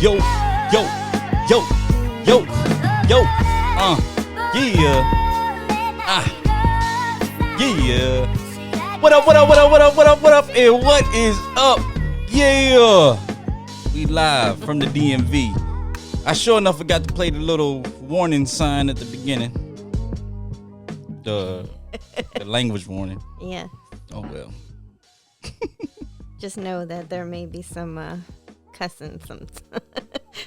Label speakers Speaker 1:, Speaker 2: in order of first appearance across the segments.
Speaker 1: Yo, yo, yo, yo, yo, yeah, yeah. What up, what up, what up, what up, what up, what up, and what is up? Yeah, we live from the DMV. I sure enough forgot to play the little warning sign at the beginning. The language warning.
Speaker 2: Yeah.
Speaker 1: Oh, well.
Speaker 2: Just know that there may be some cussing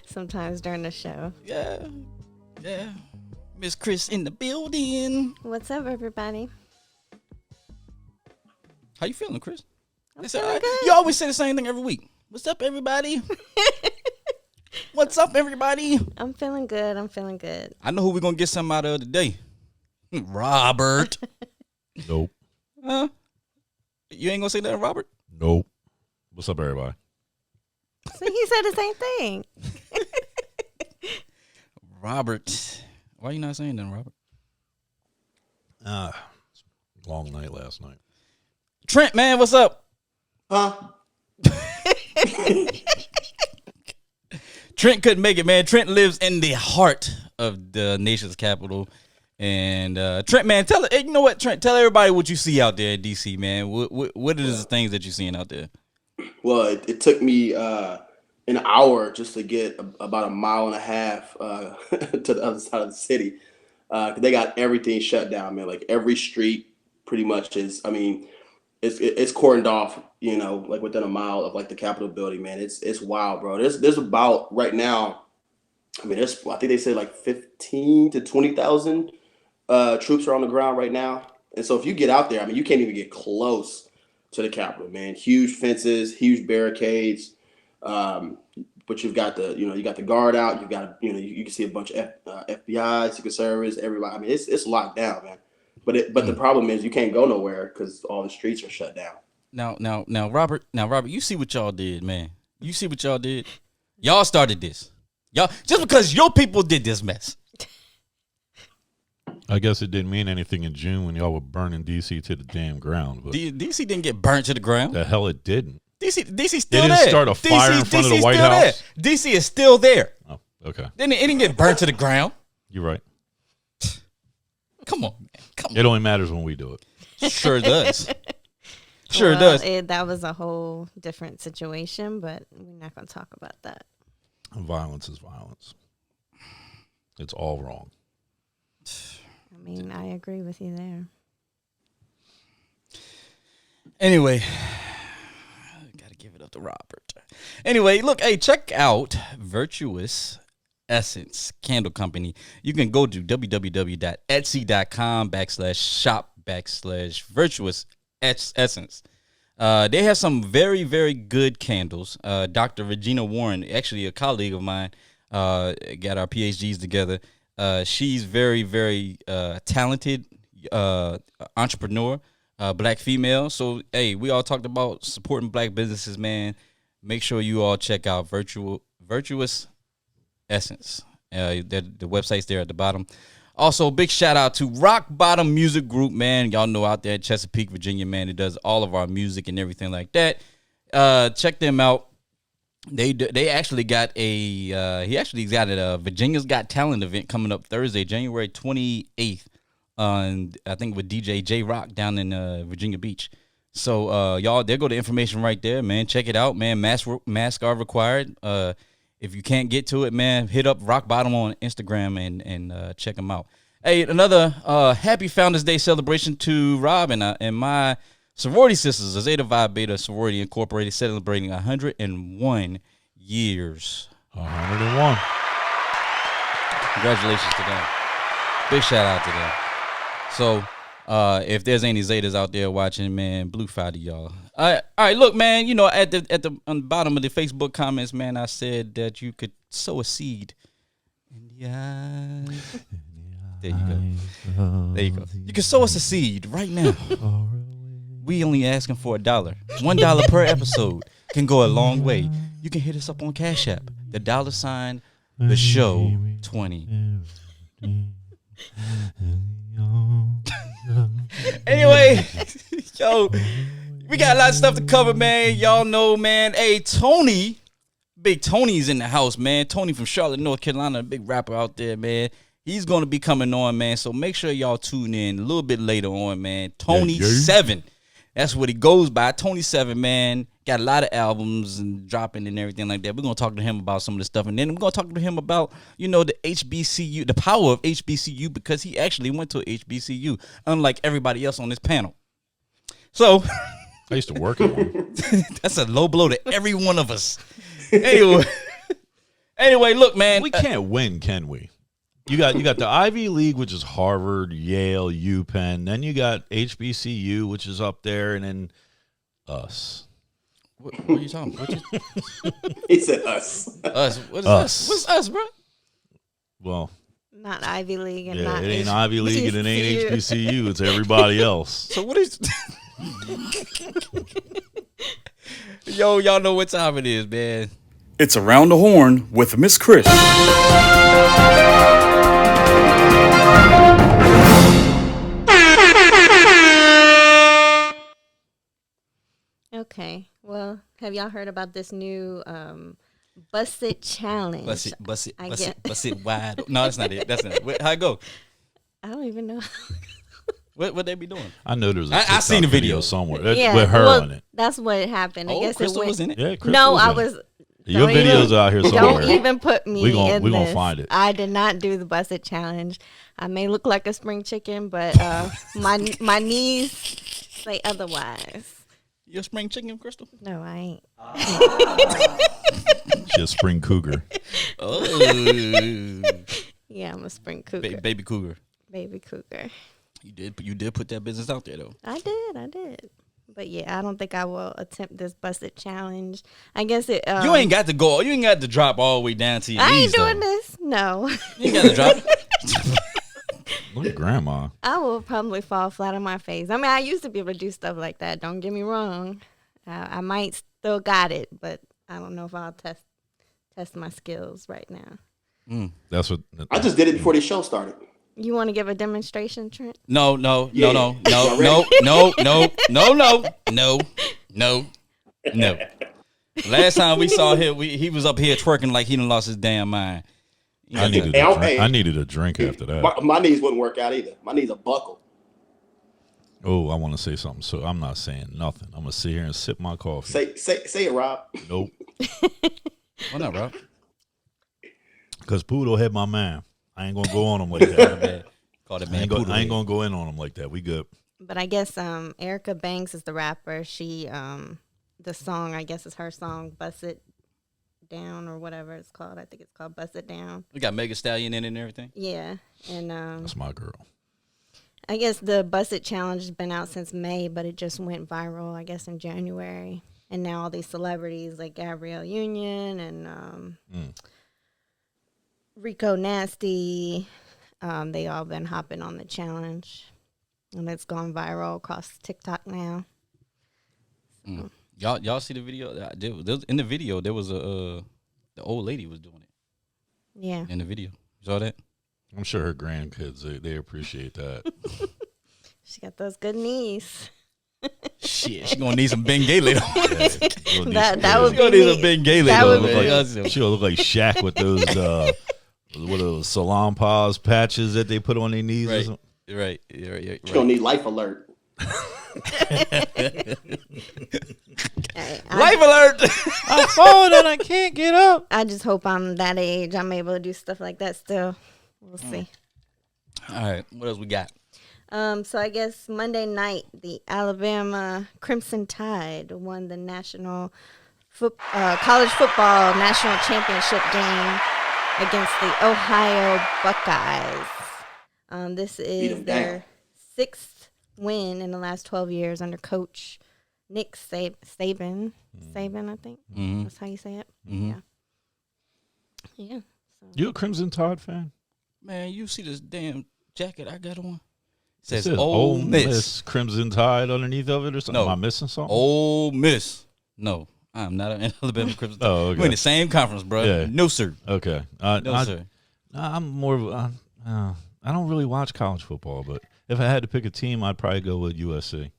Speaker 2: sometimes during the show.
Speaker 1: Yeah. Miss Chris in the building.
Speaker 2: What's up, everybody?
Speaker 1: How you feeling, Chris?
Speaker 2: I'm feeling good.
Speaker 1: You always say the same thing every week. What's up, everybody? What's up, everybody?
Speaker 2: I'm feeling good.
Speaker 1: I know who we're going to get something out of today. Robert.
Speaker 3: Nope.
Speaker 1: Huh? You ain't going to say that, Robert?
Speaker 3: Nope. What's up, everybody?
Speaker 2: See, he said the same thing.
Speaker 1: Robert. Why you not saying that, Robert?
Speaker 3: Long night last night.
Speaker 1: Trent, man, what's up?
Speaker 4: Huh?
Speaker 1: Trent couldn't make it, man. Trent lives in the heart of the nation's capital. And Trent, man, you know what, Trent, tell everybody what you see out there in DC, man. What are the things that you're seeing out there?
Speaker 4: Well, it took me an hour just to get about a mile and a half to the other side of the city. They got everything shut down, man. Like every street pretty much is, I mean, it's cordoned off, you know, like within a mile of like the Capitol building, man. It's wild, bro. There's about right now, I mean, I think they said like 15 to 20,000 troops are on the ground right now. And so if you get out there, I mean, you can't even get close to the Capitol, man. Huge fences, huge barricades. But you've got you got the guard out. You've got, you can see a bunch of FBI, Secret Service, everybody. I mean, it's locked down, man. But the problem is you can't go nowhere because all the streets are shut down.
Speaker 1: Now, Robert, you see what y'all did, man. You see what y'all did? Y'all started this. Y'all, just because your people did this mess.
Speaker 3: I guess it didn't mean anything in June when y'all were burning DC to the damn ground. But
Speaker 1: DC didn't get burnt to the ground.
Speaker 3: the hell it didn't.
Speaker 1: DC still
Speaker 3: They
Speaker 1: there.
Speaker 3: didn't start a fire in front of the White
Speaker 1: still
Speaker 3: House?
Speaker 1: There. DC is still there.
Speaker 3: Oh, okay.
Speaker 1: It didn't get burnt to the ground.
Speaker 3: You're right.
Speaker 1: Come on, man. Come on.
Speaker 3: It only matters when we do it.
Speaker 1: Sure does. Sure
Speaker 2: Well,
Speaker 1: does.
Speaker 2: That was a whole different situation, but we're not going to talk about that.
Speaker 3: Violence is violence. It's all wrong.
Speaker 2: I mean, I agree with you there.
Speaker 1: Anyway, gotta give it up to Robert. Anyway, look, hey, check out Virtuous Essence Candle Company. You can go to www.etsy.com/shop/Virtuous Essence. They have some very, very good candles. Dr. Regina Warren, actually a colleague of mine, got our PhDs together. She's very, very talented entrepreneur, black female. So, hey, we all talked about supporting black businesses, man. Make sure you all check out Virtuous Essence. The website's there at the bottom. Also, big shout out to Rock Bottom Music Group, man. Y'all know out there in Chesapeake, Virginia, man. It does all of our music and everything like that. Check them out. They actually got a Virginia's Got Talent event coming up Thursday, January 28th. I think with DJ J Rock down in Virginia Beach. So y'all, there go the information right there, man. Check it out, man. Masks are required. If you can't get to it, man, hit up Rock Bottom on Instagram and check them out. Hey, another happy Founders Day celebration to Rob and my sorority sisters, the Zeta Phi Beta Sorority Incorporated, celebrating 101 years.
Speaker 3: 101.
Speaker 1: Congratulations to them. Big shout out to them. So, if there's any Zetas out there watching, man, blue fire to y'all. All right, look, man. You know, on the bottom of the Facebook comments, man, I said that you could sow a seed in the eyes. There you go. You can sow us a seed right now. We only asking for $1. $1 per episode can go a long way. You can hit us up on Cash App, the $ the show 20. Anyway, yo, we got a lot of stuff to cover, man. Y'all know, man. Hey, Tony Big Tony's in the house, man. Tony from Charlotte, North Carolina, a big rapper out there, man. He's going to be coming on, man. So make sure y'all tune in a little bit later on, man. Tony 7. That's what he goes by. Tony 7, man. Got a lot of albums and dropping and everything like that. We're going to talk to him about some of the stuff. And then we're going to talk to him about, the HBCU, the power of HBCU, because he actually went to a HBCU, unlike everybody else on this panel. So
Speaker 3: I used to work at one.
Speaker 1: that's a low blow to every one of us. Anyway, look, man.
Speaker 3: We can't win, can we? You got the Ivy League, which is Harvard, Yale, UPenn. Then you got HBCU, which is up there, and then us.
Speaker 1: What are you talking about?
Speaker 4: He said us.
Speaker 1: Us. What is us? What's us, bro?
Speaker 3: Well,
Speaker 2: Not Ivy League and
Speaker 3: yeah,
Speaker 2: not
Speaker 3: it ain't Ivy League and it ain't HBCU. It's everybody else.
Speaker 1: So what is? Yo, y'all know what time it is, man.
Speaker 5: It's Around the Horn with Miss Chris.
Speaker 2: Okay. Well, have y'all heard about this new Bust It challenge?
Speaker 1: Bust it wide. No, that's not it. That's not it. How it go?
Speaker 2: I don't even know.
Speaker 1: What they be doing?
Speaker 3: I know there's a
Speaker 1: I seen the video
Speaker 3: somewhere. That's
Speaker 2: Yeah,
Speaker 3: with her
Speaker 2: well,
Speaker 3: on it.
Speaker 2: That's what happened. I guess
Speaker 1: Crystal
Speaker 2: it went.
Speaker 1: was in it.
Speaker 3: Yeah, Crystal
Speaker 2: No,
Speaker 3: was
Speaker 2: I
Speaker 3: in it.
Speaker 2: was.
Speaker 3: Your
Speaker 2: Don't
Speaker 3: video's
Speaker 2: even-
Speaker 3: out here somewhere.
Speaker 2: Don't even put me
Speaker 3: We gon-
Speaker 2: in
Speaker 3: gonna
Speaker 2: this.
Speaker 3: find it.
Speaker 2: I did not do the Bust It challenge. I may look like a spring chicken, but my knees say otherwise.
Speaker 1: You a spring chicken, Crystal?
Speaker 2: No, I ain't.
Speaker 3: She's a spring cougar.
Speaker 1: Oh,
Speaker 2: Yeah, I'm a spring cougar.
Speaker 1: baby cougar.
Speaker 2: Baby cougar.
Speaker 1: You did put that business out there though.
Speaker 2: I did. But yeah, I don't think I will attempt this Bust It challenge. I guess it.
Speaker 1: You ain't got to go. You ain't got to drop all the way down to your
Speaker 2: I
Speaker 1: knees.
Speaker 2: ain't doing
Speaker 1: though.
Speaker 2: this. No.
Speaker 1: You ain't got to drop it.
Speaker 3: Look at grandma.
Speaker 2: I will probably fall flat on my face. I mean, I used to be able to do stuff like that. Don't get me wrong. I might still got it, but I don't know if I'll test my skills right now.
Speaker 3: That's what
Speaker 4: I just did it before the show started.
Speaker 2: You want to give a demonstration, Trent?
Speaker 1: No.
Speaker 4: Yeah.
Speaker 1: Last time we saw him, he was up here twerking like he done lost his damn mind.
Speaker 3: I needed a drink. I needed a drink after that.
Speaker 4: My knees wouldn't work out either. My knees are buckled.
Speaker 3: Oh, I want to say something, so I'm not saying nothing. I'm gonna sit here and sip my coffee.
Speaker 4: Say it, Rob.
Speaker 3: Nope.
Speaker 1: Why not, bro?
Speaker 3: Because Poodle hit my man. I ain't gonna go on him like that.
Speaker 1: Call it
Speaker 3: I
Speaker 1: man.
Speaker 3: ain't gonna go in on him like that. We good.
Speaker 2: But I guess Erica Banks is the rapper. She the song, I guess, is her song, Bust It Down or whatever it's called. I think it's called Bust It Down.
Speaker 1: We got Mega Stallion in it and everything.
Speaker 2: Yeah. And
Speaker 3: That's my girl.
Speaker 2: I guess the Bust It challenge has been out since May, but it just went viral, I guess, in January. And now all these celebrities like Gabrielle Union and Rico Nasty, they all been hopping on the challenge. And it's gone viral across TikTok now. So.
Speaker 1: Y'all see the video? In the video, there was the old lady was doing it.
Speaker 2: Yeah.
Speaker 1: In the video. You saw that?
Speaker 3: I'm sure her grandkids they appreciate that.
Speaker 2: She got those good knees.
Speaker 1: Shit, she gonna need some Bengay later.
Speaker 2: That would
Speaker 1: She gonna
Speaker 2: be
Speaker 1: need some
Speaker 2: me.
Speaker 1: Bengay
Speaker 2: That
Speaker 1: later.
Speaker 2: would
Speaker 1: man.
Speaker 2: be
Speaker 3: She'll look like Shaq with those what are those Salon Paws patches that they put on their knees. Or
Speaker 1: Right.
Speaker 3: something.
Speaker 1: Right.
Speaker 4: You're gonna need Life Alert.
Speaker 1: Life alert!
Speaker 3: I'm falling and I can't get up.
Speaker 2: I just hope I'm that age. I'm able to do stuff like that still. We'll see.
Speaker 1: All right, what else we got?
Speaker 2: So I guess Monday night, the Alabama Crimson Tide won the national college football national championship game against the Ohio Buckeyes. This is their sixth win in the last 12 years under Coach Nick Saban. Saban, I think.
Speaker 1: Mm-hmm.
Speaker 2: That's how you say it.
Speaker 1: Mm-hmm.
Speaker 2: Yeah. Yeah. So.
Speaker 3: You a Crimson Tide fan?
Speaker 1: Man, you see this damn jacket I got on? It
Speaker 3: It
Speaker 1: says Ole Miss.
Speaker 3: Crimson Tide underneath of it or something?
Speaker 1: No.
Speaker 3: Am I missing something?
Speaker 1: Ole Miss. No, I'm not an Alabama Crimson.
Speaker 3: Oh, okay.
Speaker 1: We're in the same conference, bro.
Speaker 3: Yeah.
Speaker 1: No, sir.
Speaker 3: Okay.
Speaker 1: No, sir.
Speaker 3: I'm more of I don't really watch college football, but if I had to pick a team, I'd probably go with USC.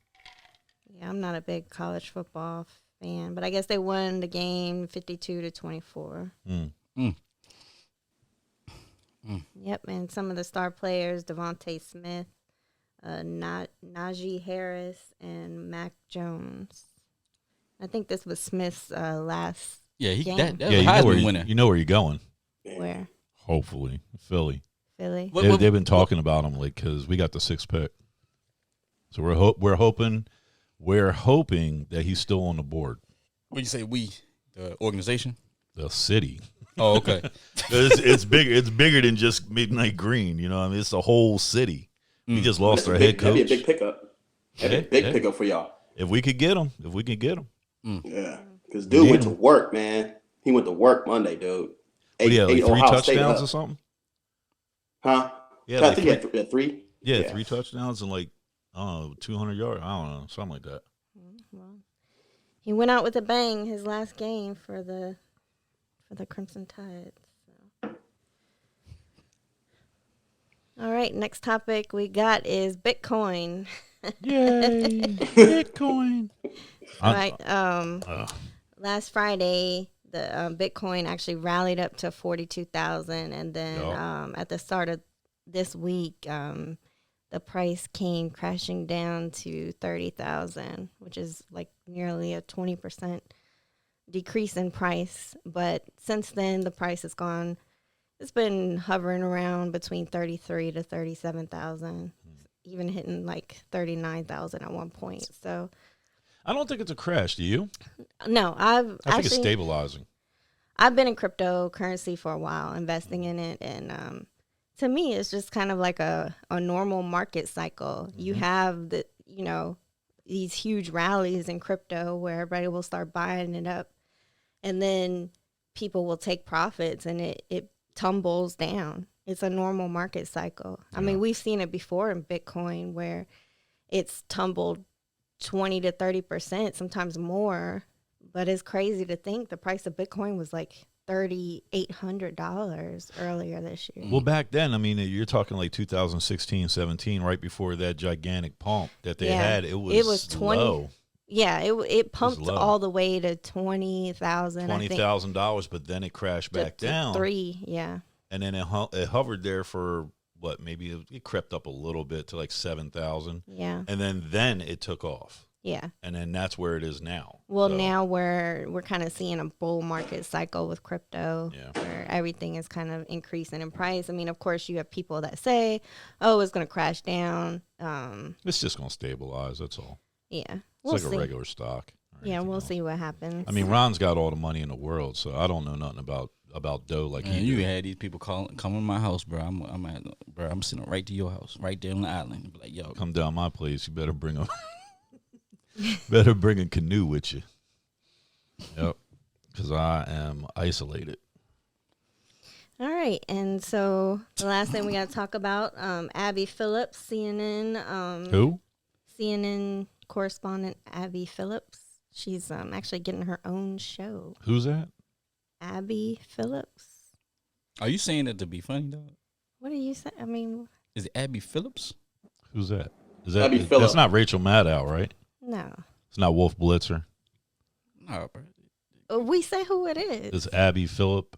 Speaker 2: Yeah, I'm not a big college football fan, but I guess they won the game 52-24. Yep, and some of the star players, Devontae Smith, Najee Harris, and Mac Jones. I think this was Smith's last game.
Speaker 1: That was a Heisman winner.
Speaker 3: You know where you're going.
Speaker 2: Where?
Speaker 3: Hopefully, Philly.
Speaker 2: Philly.
Speaker 3: They've been talking about him because we got the 6th pick. So we're hoping that he's still on the board.
Speaker 1: What you say? We, the organization,
Speaker 3: the city.
Speaker 1: Oh, okay.
Speaker 3: it's bigger. It's bigger than just Midnight Green. You know, I mean, it's the whole city. We just lost our head coach.
Speaker 4: That'd be a big pickup. That'd be a big pickup for y'all.
Speaker 3: If we could get him.
Speaker 4: Yeah, because dude went to work, man. He went to work Monday, dude.
Speaker 3: Like 3
Speaker 4: Ohio
Speaker 3: touchdowns or something.
Speaker 4: Huh?
Speaker 3: Yeah,
Speaker 4: I think he had 3.
Speaker 3: Yeah, 3 touchdowns and 200 yards. I don't know, something like that.
Speaker 2: Well, he went out with a bang his last game for the Crimson Tide. So. All right, next topic we got is Bitcoin.
Speaker 3: Yay, Bitcoin!
Speaker 2: All right. Last Friday, the Bitcoin actually rallied up to 42,000, and then at the start of this week, the price came crashing down to 30,000, which is like nearly a 20% decrease in price. But since then, the price has gone. It's been hovering around between 33 to 37,000, even hitting like 39,000 at one point. So.
Speaker 3: I don't think it's a crash. Do you?
Speaker 2: No,
Speaker 3: I think it's stabilizing.
Speaker 2: I've been in cryptocurrency for a while, investing in it, and to me, it's just kind of like a normal market cycle. You have these huge rallies in crypto where everybody will start buying it up, and then people will take profits, and it tumbles down. It's a normal market cycle. I mean, we've seen it before in Bitcoin where it's tumbled 20 to 30%, sometimes more. But it's crazy to think the price of Bitcoin was like $3,800 earlier this year.
Speaker 3: Well, back then, I mean, you're talking like 2016, 17, right before that gigantic pump that they had. It was 20. Low.
Speaker 2: Yeah, it pumped all the way to $20,000.
Speaker 3: $20,000, but then it crashed back down.
Speaker 2: Yeah.
Speaker 3: And then it hovered there for what? Maybe it crept up a little bit to like 7,000.
Speaker 2: Yeah.
Speaker 3: And then it took off.
Speaker 2: Yeah.
Speaker 3: And then that's where it is now.
Speaker 2: Well, now we're kind of seeing a bull market cycle with crypto where everything is kind of increasing in price. I mean, of course, you have people that say, oh, it's going to crash down.
Speaker 3: It's just going to stabilize. That's all.
Speaker 2: Yeah.
Speaker 3: It's like a regular stock.
Speaker 2: Yeah, we'll see what happens.
Speaker 3: I mean, Ron's got all the money in the world, so I don't know nothing about dough like you do.
Speaker 1: had these people come to my house, bro. I'm sitting right to your house, right there on the island. Be like, yo,
Speaker 3: come down my place. You better bring a canoe with you. Yep, because I am isolated.
Speaker 2: All right, and so the last thing we got to talk about, Abby Phillips, CNN.
Speaker 3: Who?
Speaker 2: CNN correspondent Abby Phillips. She's actually getting her own show.
Speaker 3: Who's that?
Speaker 2: Abby Phillips.
Speaker 1: Are you saying that to be funny, though?
Speaker 2: What are you saying? I mean,
Speaker 1: is it Abby Phillips?
Speaker 3: Who's that?
Speaker 4: Abby Phillips.
Speaker 3: That's not Rachel Maddow, right?
Speaker 2: No.
Speaker 3: It's not Wolf Blitzer.
Speaker 1: No, bro.
Speaker 2: We say who it is.
Speaker 3: It's Abby Phillip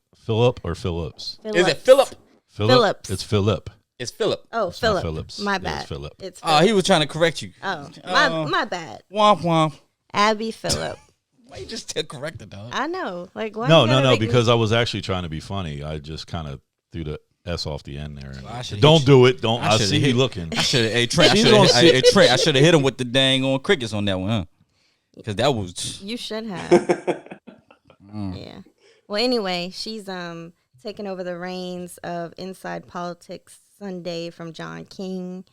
Speaker 3: or Phillips?
Speaker 1: Is it Philip?
Speaker 2: Phillips.
Speaker 3: It's Philip.
Speaker 1: It's Philip.
Speaker 2: Oh,
Speaker 3: it's
Speaker 2: Philip.
Speaker 3: Phillips.
Speaker 2: My bad.
Speaker 3: It's Philip.
Speaker 2: It's Philip.
Speaker 1: Oh, he was trying to correct you.
Speaker 2: Oh, my bad.
Speaker 1: Womp womp.
Speaker 2: Abby Phillip.
Speaker 1: Why you just still corrected, dog?
Speaker 2: I know. Like, why?
Speaker 3: No, because I was actually trying to be funny. I just kind of threw the S off the end there. Don't do it. Don't. I see you looking.
Speaker 1: I should have. Trent. I should have hit him with the dang on crickets on that one, huh? Because that was.
Speaker 2: You should have. Yeah. Well, anyway, she's taking over the reins of Inside Politics Sunday from John King,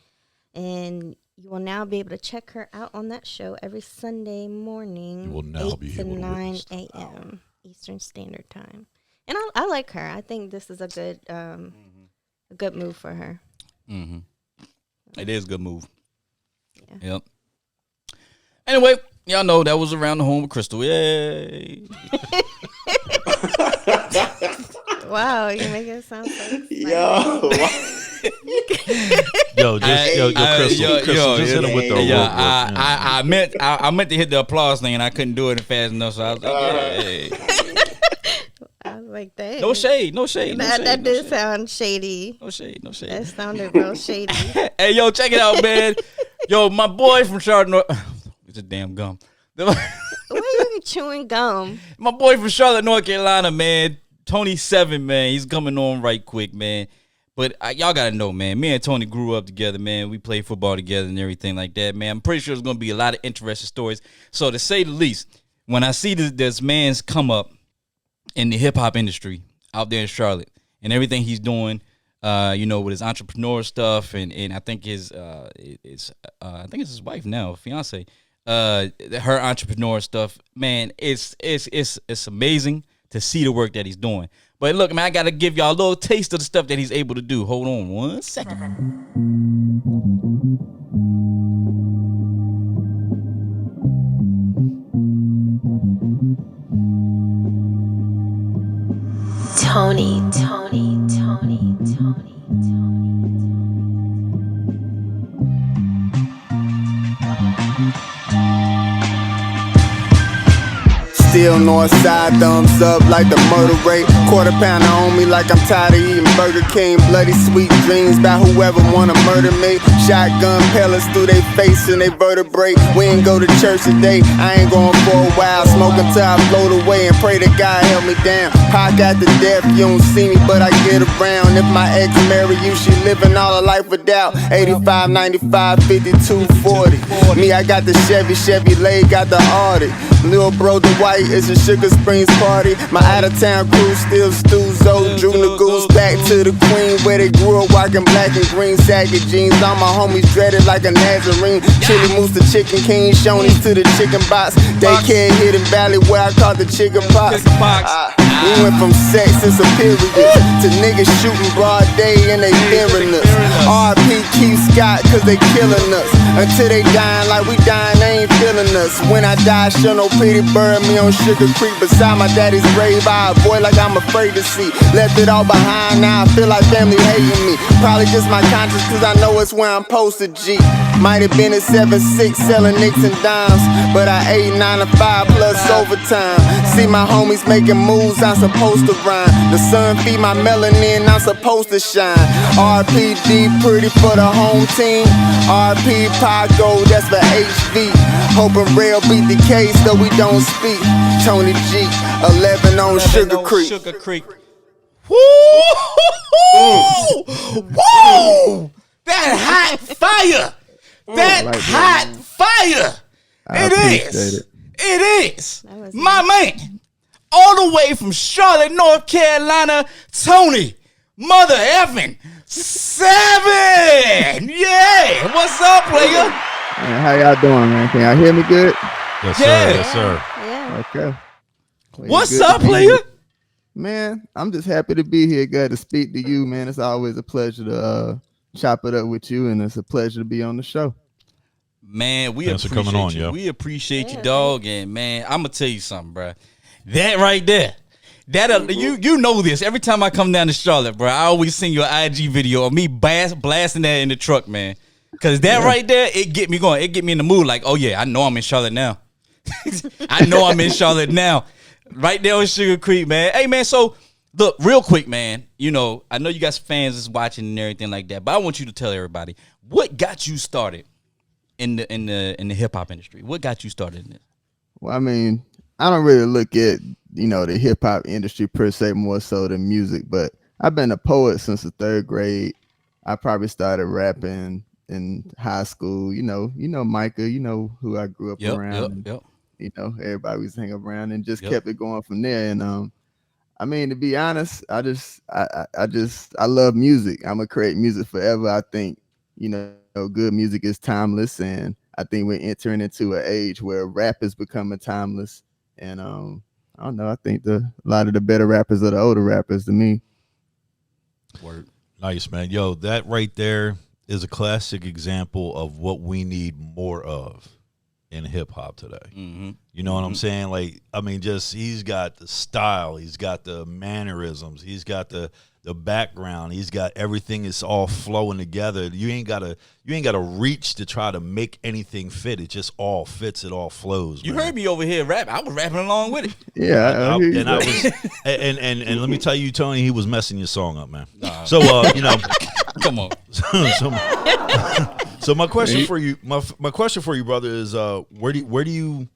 Speaker 2: and you will now be able to check her out on that show every Sunday morning.
Speaker 3: You will now
Speaker 2: 8
Speaker 3: be
Speaker 2: to
Speaker 3: able to
Speaker 2: 9 a.m. Eastern Standard Time. And I like her. I think this is a good move for her.
Speaker 1: Mm-hmm. It is a good move.
Speaker 2: Yeah.
Speaker 1: Yep. Anyway, y'all know that was Around the Horn with Crystal. Yay.
Speaker 2: Wow, you make it sound so exciting.
Speaker 3: Yo, Just hit him with the award.
Speaker 1: I meant to hit the applause thing and I couldn't do it fast enough, so I was like, hey.
Speaker 2: I was like, dang.
Speaker 1: No shade.
Speaker 2: That did sound shady.
Speaker 1: No shade.
Speaker 2: That sounded real shady.
Speaker 1: Hey, yo, check it out, man. Yo, my boy from Charlotte, it's a damn gum.
Speaker 2: Why are you chewing gum?
Speaker 1: My boy from Charlotte, North Carolina, man. Tony 7, man. He's coming on right quick, man. But y'all got to know, man, me and Tony grew up together, man. We played football together and everything like that, man. I'm pretty sure there's going to be a lot of interesting stories. So to say the least, when I see this man's come up in the hip-hop industry out there in Charlotte and everything he's doing, with his entrepreneur stuff and I think I think it's his wife now, fiance, her entrepreneur stuff, man, it's amazing to see the work that he's doing. But look, man, I got to give y'all a little taste of the stuff that he's able to do. Hold on 1 second.
Speaker 6: Tony.
Speaker 7: Still north side, thumbs up like the murder rate. Quarter pounder on me like I'm tired of eating Burger King. Bloody sweet dreams about whoever wanna murder me. Shotgun pellets through they face and they vertebrae. We ain't go to church today, I ain't going for a while. Smoke until I float away and pray that God help me down. Pac got the death, you don't see me but I get around. If my ex marry you, she living all her life without. 85, 95, 52, 40. Me, I got the Chevy Lay got the Audi. Lil bro, the white is a Sugar Springs party. My out-of-town crew still Stuzo. Drew Nagoose back to the Queen, where they grew up walking black and green saggy jeans. All my homies dreaded like a Nazarene. Chili Moose the Chicken King, Shoney's to the chicken box. Daycare Hidden Valley where I caught the chicken pox. We went from sex and superior to niggas shooting broad day and they fearing us. R.P. Keith Scott cause they killing us. Until they dying like we dying, they ain't feeling us. When I die, show no pity, bury me on Sugar Creek beside my daddy's grave. I avoid like I'm afraid to see. Left it all behind, now I feel like family hating me. Probably just my conscience cause I know it's where I'm posted, G. Might have been at 7-6 selling nicks and dimes, but I ate 9 to 5 plus overtime. See my homies making moves, I'm supposed to rhyme. The sun feed my melanin, I'm supposed to shine. RPD pretty for the home team. RP Paco, that's for HV. Hoping Rail beat the case, though we don't speak. Tony G, 11 on Sugar Creek.
Speaker 1: Woo! Woo! That hot fire! That hot fire! It is. My man. All the way from Charlotte, North Carolina, Tony, Mother Effin' 7! Yeah! What's up, player?
Speaker 7: Man, how y'all doing, man? Can y'all hear me good?
Speaker 3: Yes, sir.
Speaker 1: Yeah.
Speaker 3: Yes, sir.
Speaker 2: Yeah.
Speaker 7: Okay. Well,
Speaker 1: What's up, player?
Speaker 7: Man, I'm just happy to be here. Glad to speak to you, man. It's always a pleasure to chop it up with you, and it's a pleasure to be on the show.
Speaker 1: Man, we
Speaker 3: Thanks for
Speaker 1: appreciate
Speaker 3: coming on,
Speaker 1: you.
Speaker 3: yo.
Speaker 1: We appreciate you, dog. And man, I'm gonna tell you something, bro. That right there, that you know this. Every time I come down to Charlotte, bro, I always send you an IG video of me blasting that in the truck, man. Cause that right there, it get me going. It get me in the mood. Like, oh yeah, I know I'm in Charlotte now. I know I'm in Charlotte now. Right there on Sugar Creek, man. Hey, man. So look, real quick, man. You know, I know you got fans that's watching and everything like that, but I want you to tell everybody what got you started in the hip hop industry. What got you started in it?
Speaker 7: Well, I mean, I don't really look at, the hip hop industry per se more so than music, but I've been a poet since the 3rd grade. I probably started rapping in high school. You know Micah, who I grew up around.
Speaker 1: Yep.
Speaker 7: Everybody was hanging around and just kept it going from there. And I mean, to be honest, I love music. I'm gonna create music forever. I think, good music is timeless, and I think we're entering into an age where rap is becoming timeless. And I don't know. I think a lot of the better rappers are the older rappers to me.
Speaker 3: Word. Nice, man. Yo, that right there is a classic example of what we need more of. in hip hop today.
Speaker 1: Mm-hmm.
Speaker 3: You know what I'm saying? Like, I mean, just he's got the style, he's got the mannerisms, he's got the background, he's got everything. It's all flowing together. You ain't gotta reach to try to make anything fit. It just all fits. It all flows.
Speaker 1: You
Speaker 3: man.
Speaker 1: heard me over here rap. I was rapping along with it.
Speaker 7: Yeah, I hear you.
Speaker 3: And I was, and let me tell you, Tony, he was messing your song up, man. So you know,
Speaker 1: Come on.
Speaker 3: so my question for you, my question for you, brother, is where do you?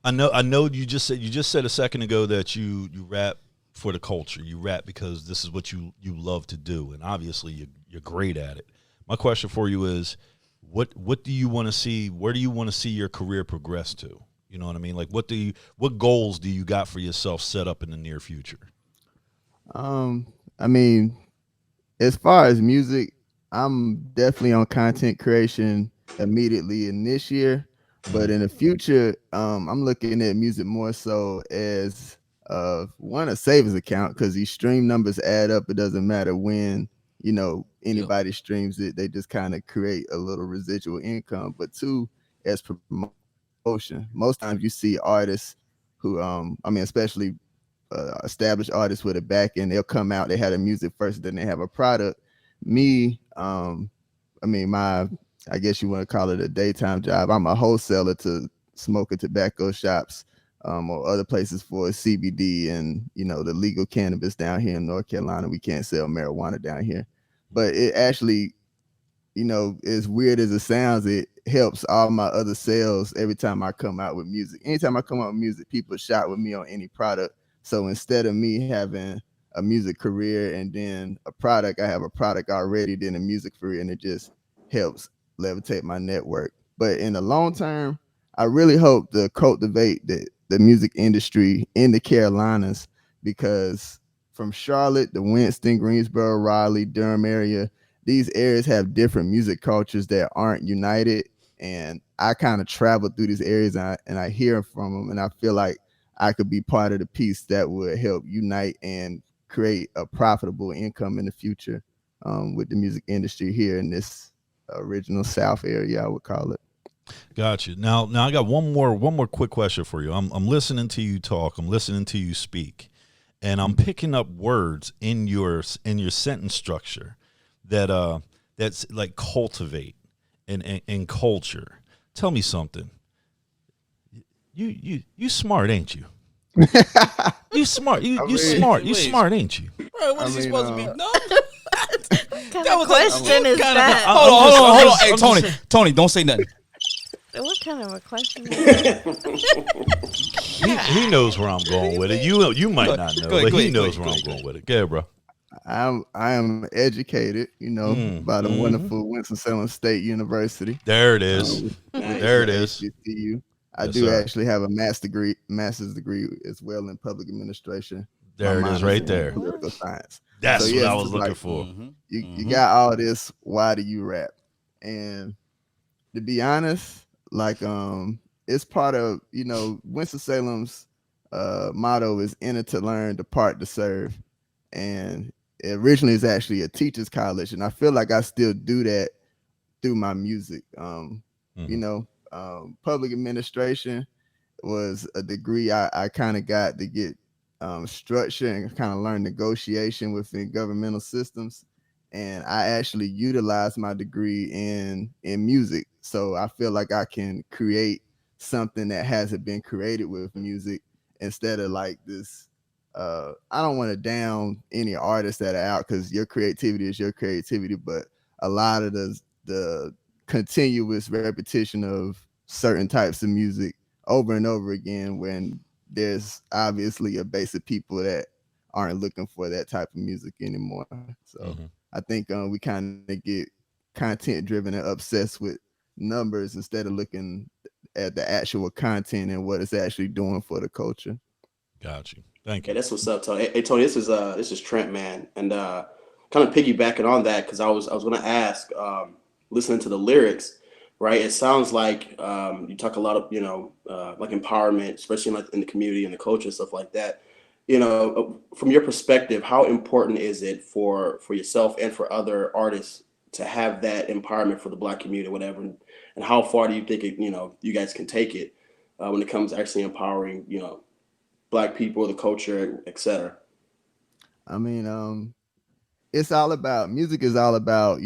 Speaker 3: I know you just said a second ago that you rap for the culture. You rap because this is what you love to do, and obviously you're great at it. My question for you is, what do you want to see? Where do you want to see your career progress to? You know what I mean? Like, what goals do you got for yourself set up in the near future?
Speaker 7: I mean, as far as music, I'm definitely on content creation immediately in this year, but in the future, I'm looking at music more so as one, a savings account, because these stream numbers add up. It doesn't matter when anybody streams it; they just kind of create a little residual income. But two, as promotion, most times you see artists who, I mean, especially established artists with a back end, they'll come out, they had a music first, then they have a product. Me, I mean, I guess you want to call it a daytime job. I'm a wholesaler to smoke and tobacco shops, or other places for CBD and the legal cannabis down here in North Carolina. We can't sell marijuana down here, but it actually, as weird as it sounds, it helps all my other sales every time I come out with music. Anytime I come out with music, people shop with me on any product. So instead of me having a music career and then a product, I have a product already, then a music career, and it just helps levitate my network. But in the long term, I really hope to cultivate the music industry in the Carolinas, because from Charlotte to Winston, Greensboro, Raleigh, Durham area, these areas have different music cultures that aren't united. And I kind of travel through these areas and I hear from them, and I feel like I could be part of the piece that would help unite and create a profitable income in the future, with the music industry here in this original South area, I would call it.
Speaker 3: Gotcha. Now I got one more quick question for you. I'm listening to you talk. I'm listening to you speak, and I'm picking up words in your sentence structure that's like cultivate and culture. Tell me something. You smart, ain't you? You smart. You smart, ain't you?
Speaker 1: Bro, what is he supposed to be? No.
Speaker 2: What kind of question is that?
Speaker 1: Hold on. Hey, Tony, don't say nothing.
Speaker 2: What kind of a question is that?
Speaker 3: He knows where I'm going with it. You might not know, but he knows where I'm going with it. Yeah, bro.
Speaker 7: I am educated, by the wonderful Winston-Salem State University.
Speaker 3: There it is. There it is.
Speaker 7: HBCU. I
Speaker 3: Yes,
Speaker 7: do
Speaker 3: sir.
Speaker 7: actually have a master's degree as well in public administration.
Speaker 3: There
Speaker 7: My
Speaker 3: it is,
Speaker 7: minor
Speaker 3: right
Speaker 7: in
Speaker 3: there.
Speaker 7: political science.
Speaker 3: That's
Speaker 7: So,
Speaker 3: what
Speaker 7: yes,
Speaker 3: I was
Speaker 7: it's
Speaker 3: looking
Speaker 7: like,
Speaker 3: for.
Speaker 7: You got all this. Why do you rap? And to be honest, like it's part of Winston-Salem's motto is enter to learn, depart to serve, and it originally is actually a teachers college, and I feel like I still do that through my music. Public administration was a degree I kind of got to get structure and kind of learn negotiation within governmental systems. And I actually utilized my degree in music. So I feel like I can create something that hasn't been created with music, instead of like this. I don't want to down any artists that are out, because your creativity is your creativity, but a lot of the continuous repetition of certain types of music over and over again, when there's obviously a base of people that aren't looking for that type of music anymore. So I think we kind of get content driven and obsessed with numbers instead of looking at the actual content and what it's actually doing for the culture.
Speaker 3: Got you. Thank
Speaker 4: Yeah,
Speaker 3: you.
Speaker 4: that's what's up, Tony. Hey, Tony, this is Trent, man, and kind of piggybacking on that, because I was going to ask, listening to the lyrics, right? It sounds like you talk a lot of like empowerment, especially like in the community and the culture and stuff like that. From your perspective, how important is it for yourself and for other artists to have that empowerment for the Black community, whatever, and how far do you think it, you guys can take it when it comes to actually empowering, Black people, the culture, etc.
Speaker 7: I mean, it's all about music is all about,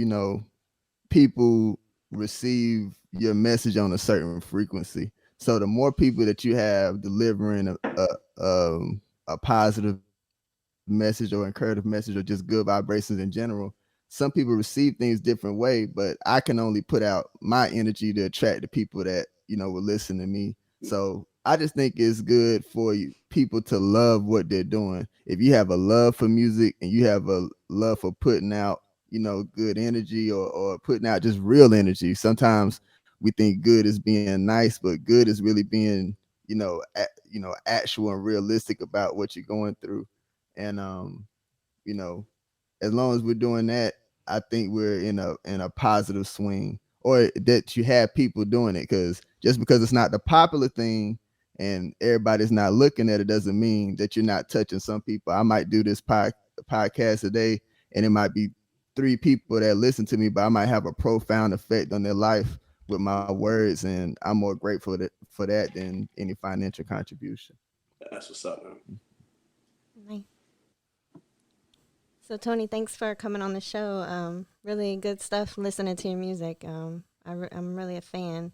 Speaker 7: people receive your message on a certain frequency. So the more people that you have delivering a positive message or encourative message or just good vibrations in general, some people receive things different way, but I can only put out my energy to attract the people that will listen to me. So I just think it's good for you people to love what they're doing. If you have a love for music and you have a love for putting out good energy, or putting out just real energy. Sometimes we think good is being nice, but good is really being actual and realistic about what you're going through. And you know, as long as we're doing that, I think we're in a positive swing, or that you have people doing it. Because just because it's not the popular thing and everybody's not looking at it doesn't mean that you're not touching some people. I might do this podcast today, and it might be 3 people that listen to me, but I might have a profound effect on their life with my words, and I'm more grateful for that than any financial contribution.
Speaker 4: That's what's up, man.
Speaker 2: Nice. So Tony, thanks for coming on the show. Really good stuff listening to your music. I'm really a fan.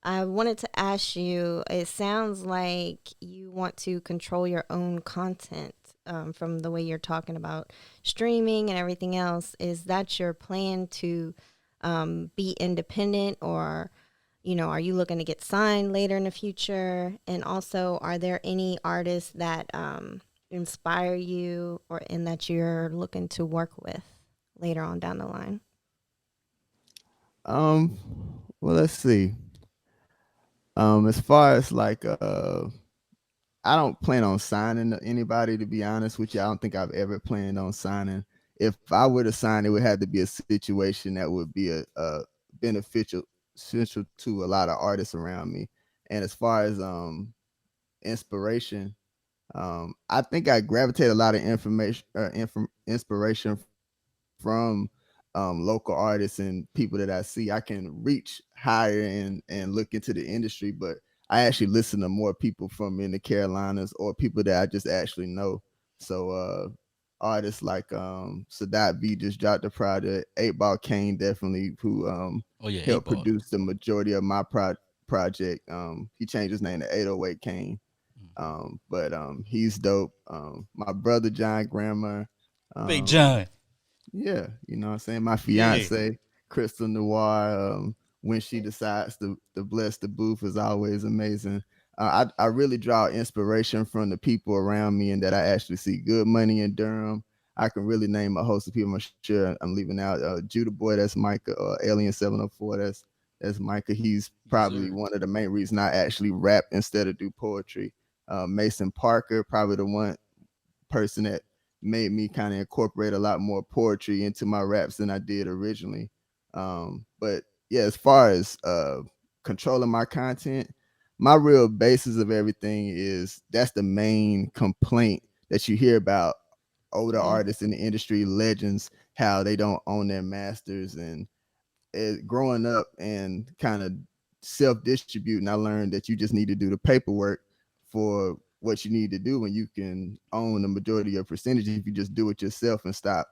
Speaker 2: I wanted to ask you, it sounds like you want to control your own content, from the way you're talking about streaming and everything else. Is that your plan to be independent, or, are you looking to get signed later in the future? And also, are there any artists that inspire you, or in that you're looking to work with later on down the line?
Speaker 7: Well, let's see. As far as like I don't plan on signing anybody, to be honest with you. I don't think I've ever planned on signing. If I were to sign, it would have to be a situation that would be a beneficial essential to a lot of artists around me. And as far as inspiration, I think I gravitate a lot of inspiration from local artists and people that I see. I can reach higher and look into the industry, but I actually listen to more people from in the Carolinas, or people that I just actually know. So artists like Sadat V just dropped a project. 8 Ball Kane, definitely, who
Speaker 1: Oh yeah, eight
Speaker 7: helped
Speaker 1: ball.
Speaker 7: produce the majority of my project. He changed his name to 808 Kane. But he's dope. My brother John Grammer.
Speaker 1: Big
Speaker 7: Um,
Speaker 1: John.
Speaker 7: yeah, you know what I'm saying? My
Speaker 1: Yeah.
Speaker 7: fiance, Crystal Noir, when she decides to bless the booth, is always amazing. I really draw inspiration from the people around me, and that I actually see. Good Money in Durham. I can really name a host of people. I'm sure I'm leaving out. Judah Boy, that's Micah. Alien 704, that's Micah. He's
Speaker 1: Yes,
Speaker 7: probably
Speaker 1: sir.
Speaker 7: one of the main reasons I actually rap instead of do poetry. Mason Parker, probably the one person that made me kind of incorporate a lot more poetry into my raps than I did originally. But yeah, as far as controlling my content, my real basis of everything is that's the main complaint that you hear about older
Speaker 2: Yeah.
Speaker 7: artists in the industry, legends, how they don't own their masters. And growing up and kind of self-distributing, I learned that you just need to do the paperwork for what you need to do, and you can own the majority of your percentage if you just do it yourself and stop,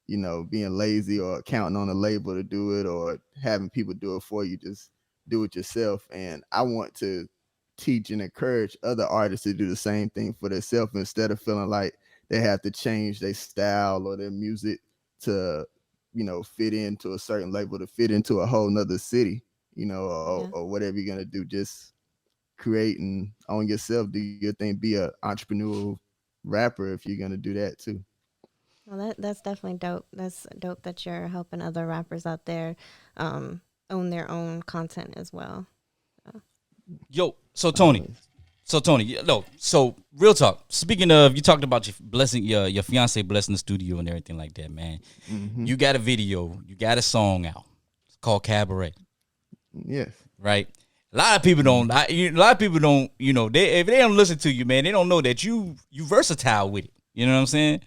Speaker 7: being lazy or counting on a label to do it, or having people do it for you. Just do it yourself. And I want to teach and encourage other artists to do the same thing for themselves, instead of feeling like they have to change their style or their music to fit into a certain label, to fit into a whole nother city,
Speaker 2: Yeah.
Speaker 7: or whatever you're gonna do. Just create and own yourself, do your thing, be a entrepreneurial rapper if you're gonna do that too.
Speaker 2: Well, that's definitely dope. That's dope that you're helping other rappers out there own their own content as well.
Speaker 1: Yo, so real talk. Speaking of, you talked about your blessing, your fiance blessing the studio and everything like that, man.
Speaker 7: Mm-hmm.
Speaker 1: You got a video, you got a song out. It's called Cabaret,
Speaker 7: Yes.
Speaker 1: right? A lot of people don't. A lot of people don't. They if they don't listen to you, man, they don't know that you versatile with it. You know what I'm saying?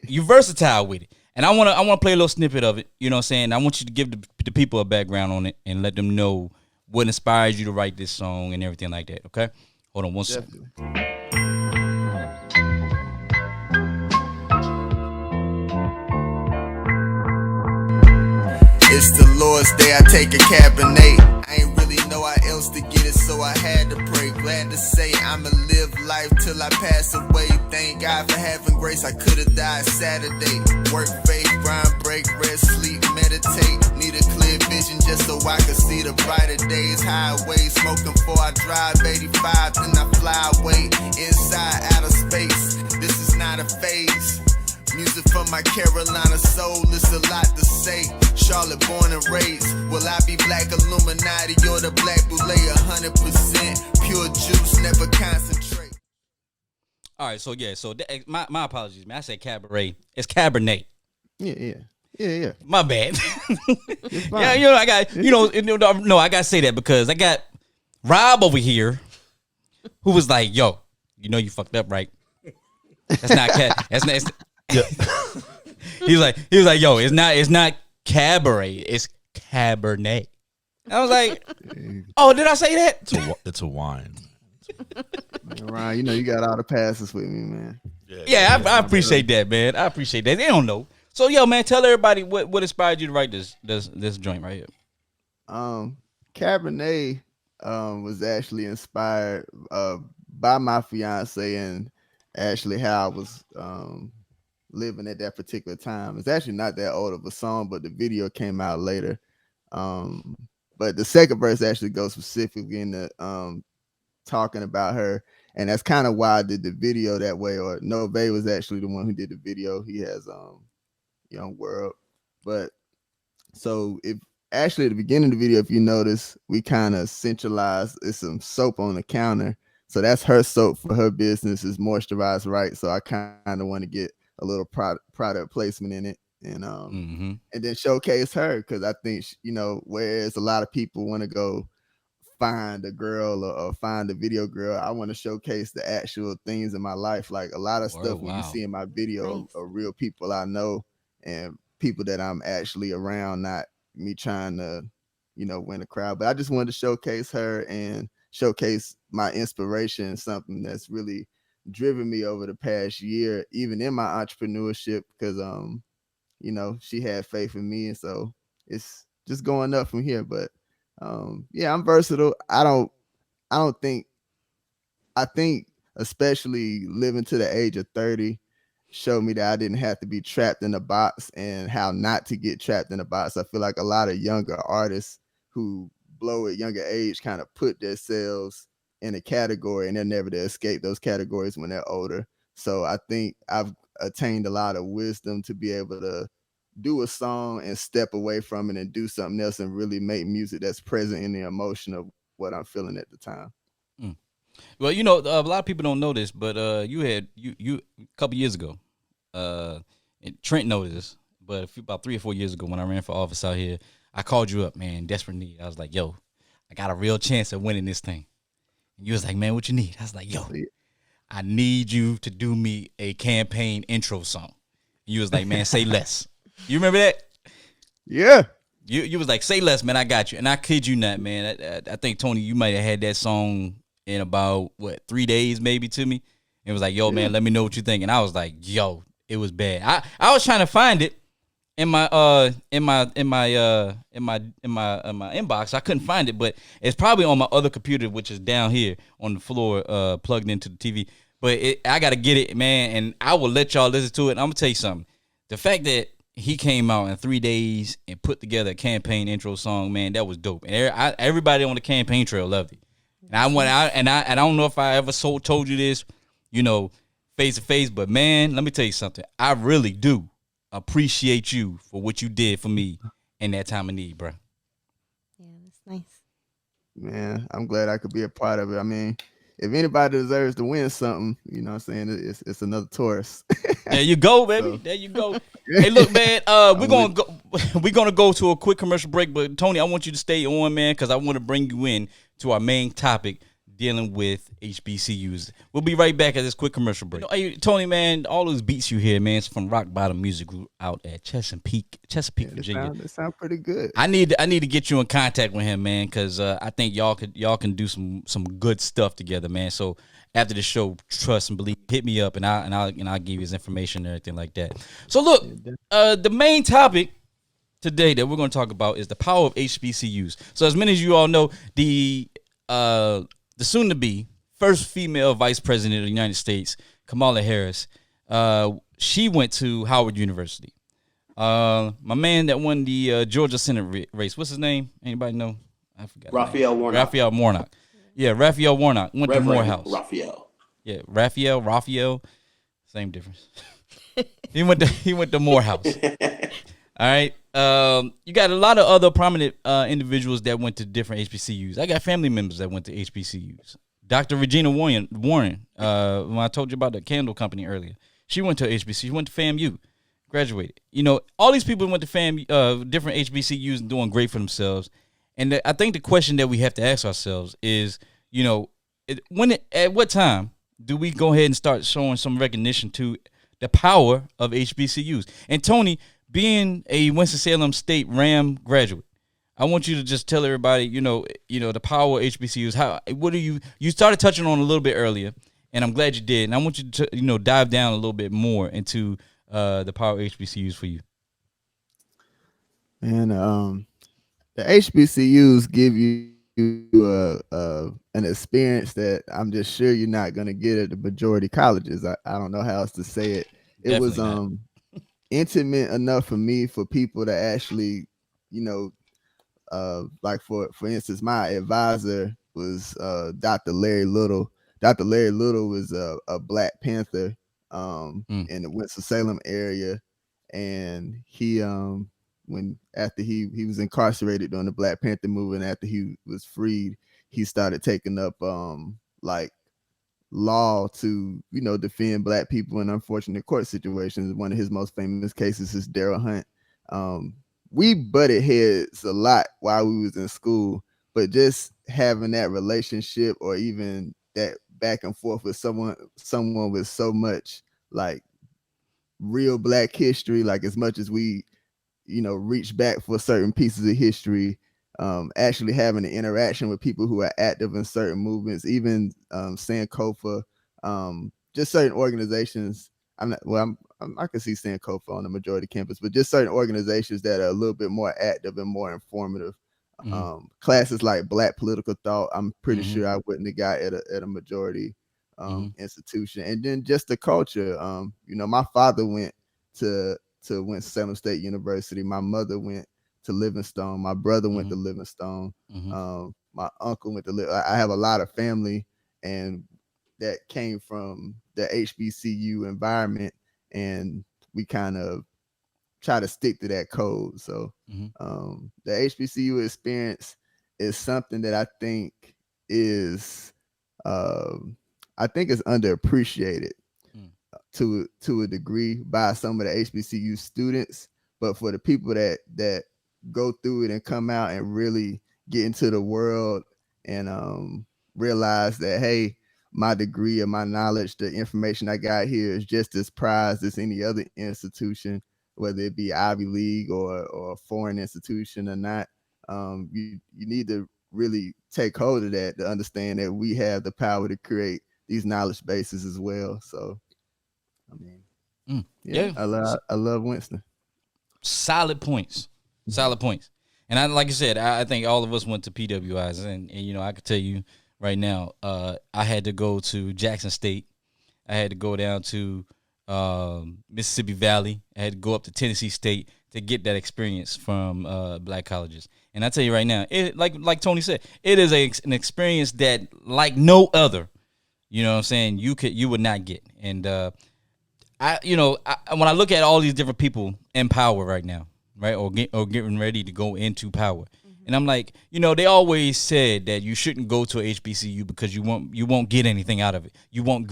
Speaker 1: You versatile with it. And I wanna play a little snippet of it. You know what I'm saying? I want you to give the people a background on it and let them know what inspires you to write this song and everything like that. Okay, hold on one second.
Speaker 7: It's the Lord's Day, I take a Cabernet. I ain't really know how else to get it, so I had to pray. Glad to say I'ma live life till I pass away. Thank God for having grace, I could've died Saturday. Work, faith, grind, break, rest, sleep, meditate. Need a clear vision just so I can see the brighter days. Highway, smoking before I drive 85, then I fly away. Inside, outer space, this is not a phase. Music from my Carolina soul, it's a lot to say. Charlotte born and raised. Will I be black Illuminati or the black Boulay? 100% pure juice, never concentrate.
Speaker 1: All right, so yeah, so my apologies, man. I said cabaret. It's Cabernet.
Speaker 8: Yeah.
Speaker 1: My bad. Yeah, you know, I got no, I gotta say that because I got Rob over here, who was like, "Yo, you know you fucked up, right? That's not cat. That's not."
Speaker 3: Yeah.
Speaker 1: he was like, "Yo, it's not cabaret, it's Cabernet." I was like, "Oh, did I say that?"
Speaker 3: It's a wine.
Speaker 8: Man, Ryan, you know you got all the passes with me, man.
Speaker 1: Yeah, I appreciate that, man. I appreciate that. They don't know. So, yo, man, tell everybody what inspired you to write this joint right here.
Speaker 8: Cabernet was actually inspired by my fiance and actually how I was living at that particular time. It's actually not that old of a song, but the video came out later. But the second verse actually goes specifically into talking about her, and that's kind of why I did the video that way. Or Nove was actually the one who did the video. He has Young World. But so if actually at the beginning of the video, if you notice, we kind of centralized, it's some soap on the counter. So that's her soap for her business, is moisturized right. So I kind of want to get a little product placement in it, and and then showcase her, because I think, you know, whereas a lot of people want to go find a girl or find a video girl, I want to showcase the actual things in my life. Like a lot of stuff when you see in my video are real people I know and people that I'm actually around, not me trying to, you know, win a crowd. But I just wanted to showcase her and showcase my inspiration, something that's really driven me over the past year, even in my entrepreneurship, because you know, she had faith in me, and so it's just going up from here. But yeah, I'm versatile. I think especially living to the age of 30 showed me that I didn't have to be trapped in a box, and how not to get trapped in a box. I feel like a lot of younger artists who blow at younger age kind of put themselves in a category, and they're never to escape those categories when they're older. So I think I've attained a lot of wisdom to be able to do a song and step away from it and do something else and really make music that's present in the emotion of what I'm feeling at the time.
Speaker 1: Well, you know, a lot of people don't know this, but you a couple years ago, and Trent knows this, but about 3 or 4 years ago when I ran for office out here, I called you up, man, desperate need. I was like, yo, I got a real chance of winning this thing. And you was like, man, what you need? I was like, yo, I need you to do me a campaign intro song. And you was like, man, say less. You remember that?
Speaker 8: Yeah.
Speaker 1: You was like, say less, man, I got you. And I kid you not, man. I think, Tony, you might have had that song in about, 3 days maybe to me. And it was like, yo, man, let me know what you think. And I was like, yo, it was bad. I was trying to find it in my inbox. I couldn't find it, but it's probably on my other computer, which is down here on the floor, plugged into the TV. But I got to get it, man, and I will let y'all listen to it. And I'm going to tell you something. The fact that he came out in 3 days and put together a campaign intro song, man, that was dope. And everybody on the campaign trail loved it. And I don't know if I ever told you this, you know, face to face, but man, let me tell you something. I really do appreciate you for what you did for me in that time of need, bro.
Speaker 2: Yeah, that's nice.
Speaker 8: Man, I'm glad I could be a part of it. I mean, if anybody deserves to win something, you know what I'm saying, it's another Taurus.
Speaker 1: There you go, baby. So. There you go. Hey, look, man, we're gonna go to a quick commercial break, but Tony, I want you to stay on, man, because I want to bring you in to our main topic. dealing with HBCUs. We'll be right back at this quick commercial break. Hey, Tony, man, all those beats you hear, man, it's from Rock Bottom Music Group out at Chesapeake, Virginia.
Speaker 8: They sound pretty good.
Speaker 1: I need to get you in contact with him, man, because I think y'all can do some good stuff together, man. So after the show, trust and believe, hit me up and I'll give you his information and everything like that. So look, the main topic today that we're going to talk about is the power of HBCUs. So as many as you all know, the soon-to-be first female vice president of the United States, Kamala Harris, she went to Howard University. My man that won the Georgia Senate race, what's his name? Anybody know? I forgot.
Speaker 4: Raphael Warnock.
Speaker 1: Raphael Warnock. Yeah, Raphael Warnock went to Morehouse.
Speaker 4: Raphael.
Speaker 1: Yeah, Raphael, same difference. he went to Morehouse. All right. You got a lot of other prominent individuals that went to different HBCUs. I got family members that went to HBCUs. Dr. Regina Warren, when I told you about the candle company earlier, she went to HBCU. She went to FAMU, graduated. You know, all these people went to different HBCUs and doing great for themselves. And I think the question that we have to ask ourselves is, you know, at what time do we go ahead and start showing some recognition to the power of HBCUs? And Tony, being a Winston-Salem State Ram graduate, I want you to just tell everybody, you know, the power of HBCUs. You started touching on a little bit earlier, and I'm glad you did. And I want you to, dive down a little bit more into the power of HBCUs for you.
Speaker 8: And the HBCUs give you an experience that I'm just sure you're not going to get at the majority colleges. I don't know how else to say it. It was intimate enough for me, for people to actually, like for instance, my advisor was Dr. Larry Little. Dr. Larry Little was a Black Panther in the Winston-Salem area, and he after he was incarcerated during the Black Panther movement, after he was freed, he started taking up like law to defend Black people in unfortunate court situations. One of his most famous cases is Darrell Hunt. We butted heads a lot while we was in school, but just having that relationship, or even that back and forth with someone with so much like real Black history, like as much as we reach back for certain pieces of history, actually having an interaction with people who are active in certain movements, even Sankofa, just certain organizations. I can see Sankofa on the majority campus, but just certain organizations that are a little bit more active and more informative. Classes like Black Political Thought, I'm pretty sure I wouldn't have got at a majority institution. And then just the culture. My father went to Winston-Salem State University. My mother went to Livingstone. My brother went to Livingstone. My uncle went to I have a lot of family and that came from the HBCU environment, and we kind of try to stick to that code. So the HBCU experience is something that I think is underappreciated to a degree by some of the HBCU students, but for the people that go through it and come out and really get into the world and realize that, hey, my degree and my knowledge, the information I got here is just as prized as any other institution, whether it be Ivy League or a foreign institution or not. You need to really take hold of that to understand that we have the power to create these knowledge bases as well. So I mean, I love Winston.
Speaker 1: Solid points. And like I said, I think all of us went to PWIs, and I could tell you right now, I had to go to Jackson State. I had to go down to Mississippi Valley. I had to go up to Tennessee State to get that experience from Black colleges. And I tell you right now, it like Tony said, it is an experience that like no other. You know what I'm saying? You would not get. And when I look at all these different people in power right now, right, or getting ready to go into power, and I'm like, they always said that you shouldn't go to a HBCU because you won't get anything out of it. You won't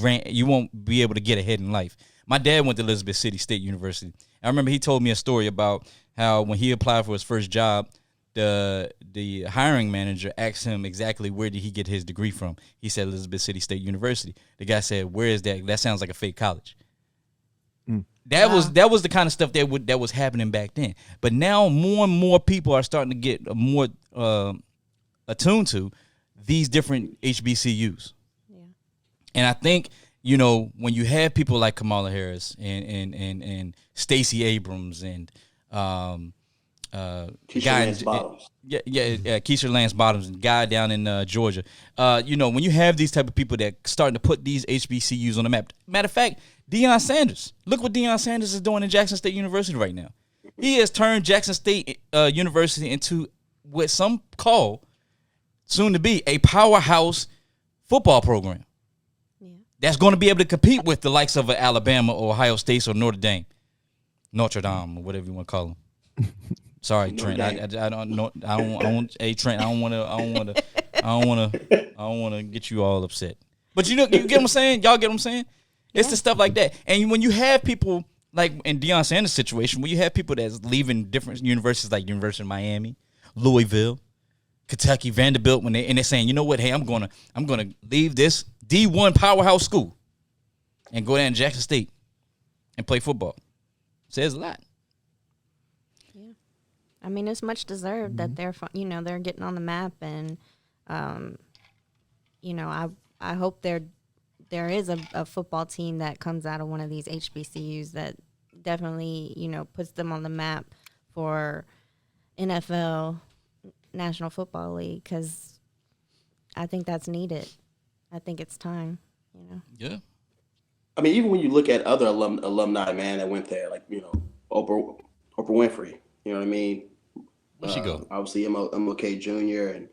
Speaker 1: be able to get ahead in life. My dad went to Elizabeth City State University. I remember he told me a story about how when he applied for his first job, the hiring manager asked him exactly where did he get his degree from. He said Elizabeth City State University. The guy said, "Where is that? That sounds like a fake college." That was the kind of stuff that was happening back then. But now more and more people are starting to get more attuned to these different HBCUs. Yeah. And I think, when you have people like Kamala Harris and Stacey Abrams and
Speaker 4: Keisha Lance Bottoms.
Speaker 1: Keisha Lance Bottoms, and guy down in Georgia. When you have these type of people that starting to put these HBCUs on the map. Matter of fact, Deion Sanders. Look what Deion Sanders is doing in Jackson State University right now. He has turned Jackson State University into what some call soon to be a powerhouse football program. Yeah. That's going to be able to compete with the likes of Alabama or Ohio State or Notre Dame, or whatever you want to call them. Sorry, Trent. I don't know. I don't. Hey, Trent. I don't want to get you all upset. But you get what I'm saying. Y'all get what I'm saying. It's the stuff like that. And when you have people like in Deion Sanders' situation, when you have people that's leaving different universities like University of Miami, Louisville, Kentucky, Vanderbilt, when they're saying, you know what, hey, I'm gonna leave this D1 powerhouse school and go down to Jackson State and play football. Says a lot.
Speaker 2: Yeah, I mean, it's much deserved that they're getting on the map, and I hope there is a football team that comes out of one of these HBCUs that definitely, puts them on the map for NFL, National Football League, because I think that's needed. I think it's time,
Speaker 1: Yeah.
Speaker 4: I mean, even when you look at other alumni, man, that went there, like, Oprah Winfrey, you know what I mean?
Speaker 1: Where'd she go?
Speaker 4: Obviously, MLK Jr. and,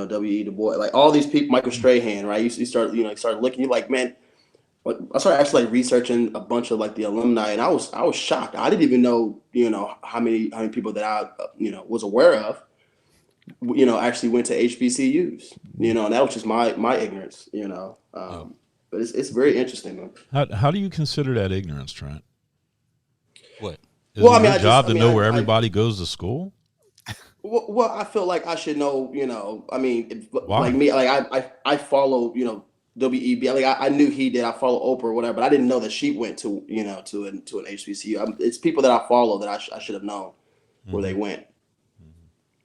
Speaker 4: W.E. Du Bois, like all these people, Michael Strahan, right? You start looking, you're like, man, I started actually researching a bunch of like the alumni, and I was shocked. I didn't even know, how many people that I, was aware of, actually went to HBCUs, and that was just my ignorance, but it's very interesting, man.
Speaker 3: How do you consider that ignorance, Trent?
Speaker 1: What?
Speaker 3: Is it your job to know where everybody goes to school?
Speaker 4: Well, I feel like I should know, I mean,
Speaker 3: Why?
Speaker 4: like me, like I follow, WEB. Like I knew he did. I follow Oprah or whatever, but I didn't know that she went to, to an HBCU. It's people that I follow that I should have known where they went.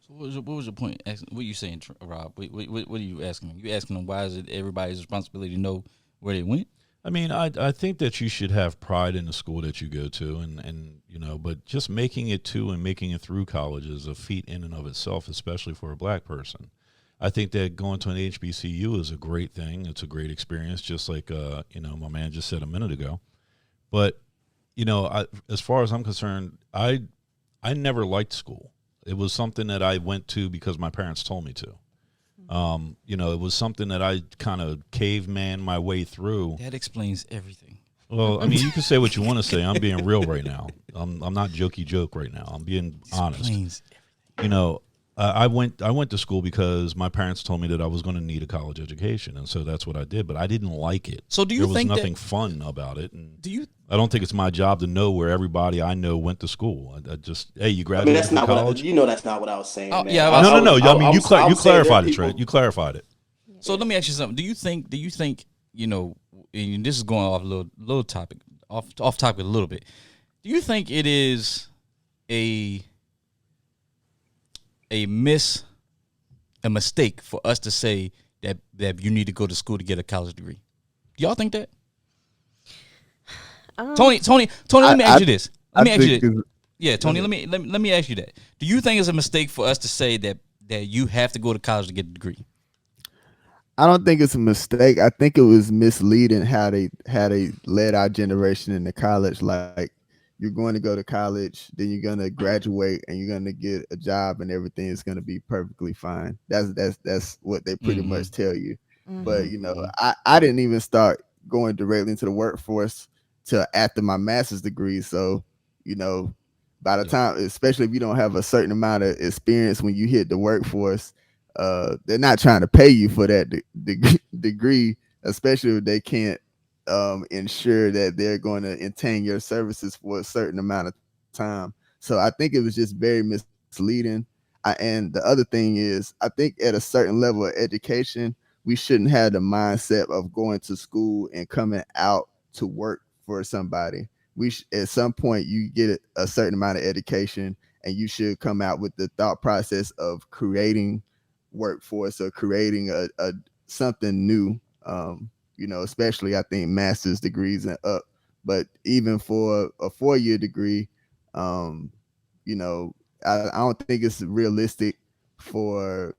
Speaker 1: So what was your point? What are you saying, Rob? What are you asking them? You asking them why is it everybody's responsibility to know where they went?
Speaker 3: I mean, I think that you should have pride in the school that you go to, and but just making it to and making it through college is a feat in and of itself, especially for a black person. I think that going to an HBCU is a great thing. It's a great experience, just like my man just said a minute ago. But as far as I'm concerned, I never liked school. It was something that I went to because my parents told me to. It was something that I kind of caveman my way through.
Speaker 1: That explains everything.
Speaker 3: Well, I mean, you can say what you want to say. I'm being real right now. I'm not jokey joke right now. I'm being honest. I went to school because my parents told me that I was going to need a college education, and so that's what I did. But I didn't like it.
Speaker 1: So do you think
Speaker 3: there was nothing fun about it? And
Speaker 1: do you?
Speaker 3: I don't think it's my job to know where everybody I know went to school. I just, hey, you
Speaker 4: I
Speaker 3: graduated
Speaker 4: mean, that's
Speaker 3: from
Speaker 4: not
Speaker 3: college?
Speaker 4: that's not what I was saying.
Speaker 1: Oh,
Speaker 4: Man.
Speaker 1: yeah,
Speaker 3: No. I mean, you
Speaker 4: saying
Speaker 3: clarified
Speaker 4: there
Speaker 3: it, Trent. You clarified it.
Speaker 1: So let me ask you something. Do you think? And this is going off a little topic, off topic a little bit. Do you think it is a mistake for us to say that you need to go to school to get a college degree? Do y'all think that? Tony, let me ask you this. Yeah, Tony, let me ask you that. Do you think it's a mistake for us to say that you have to go to college to get a degree?
Speaker 8: I don't think it's a mistake. I think it was misleading how they led our generation into college. Like, you're going to go to college, then you're going to graduate, and you're going to get a job, and everything is going to be perfectly fine. That's what they pretty much tell you. Mm-hmm. But I didn't even start going directly into the workforce till after my master's degree. So by the time, especially if you don't have a certain amount of experience when you hit the workforce, they're not trying to pay you for that degree, especially if they can't ensure that they're going to maintain your services for a certain amount of time. So I think it was just very misleading. And the other thing is, I think at a certain level of education, we shouldn't have the mindset of going to school and coming out to work for somebody. At some point you get a certain amount of education, and you should come out with the thought process of creating workforce or creating a something new. Especially I think master's degrees and up. But even for a 4-year degree, um, I don't think it's realistic for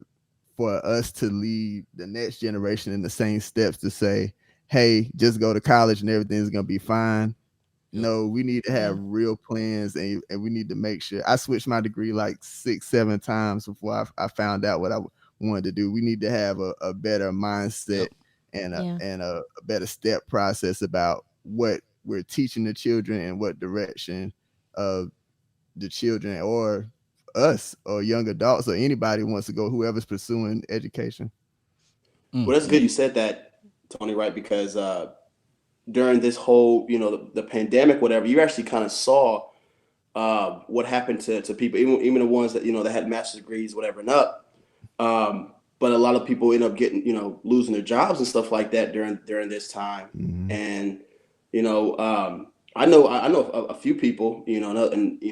Speaker 8: us to lead the next generation in the same steps to say, hey, just go to college and everything's gonna be fine. No, we need to have real plans, and we need to make sure. I switched my degree like 6-7 times before I found out what I wanted to do. We need to have a better mindset and a better step process about what we're teaching the children and what direction the children or us or young adults or anybody wants to go, whoever's pursuing education.
Speaker 4: Well, that's good you said that, Tony, right? Because during this whole, the pandemic, whatever, you actually kind of saw what happened to people, even the ones that, that had master's degrees, whatever, and up. But a lot of people end up getting, losing their jobs and stuff like that during this time.
Speaker 8: Mm-hmm.
Speaker 4: And, I know a few people, and,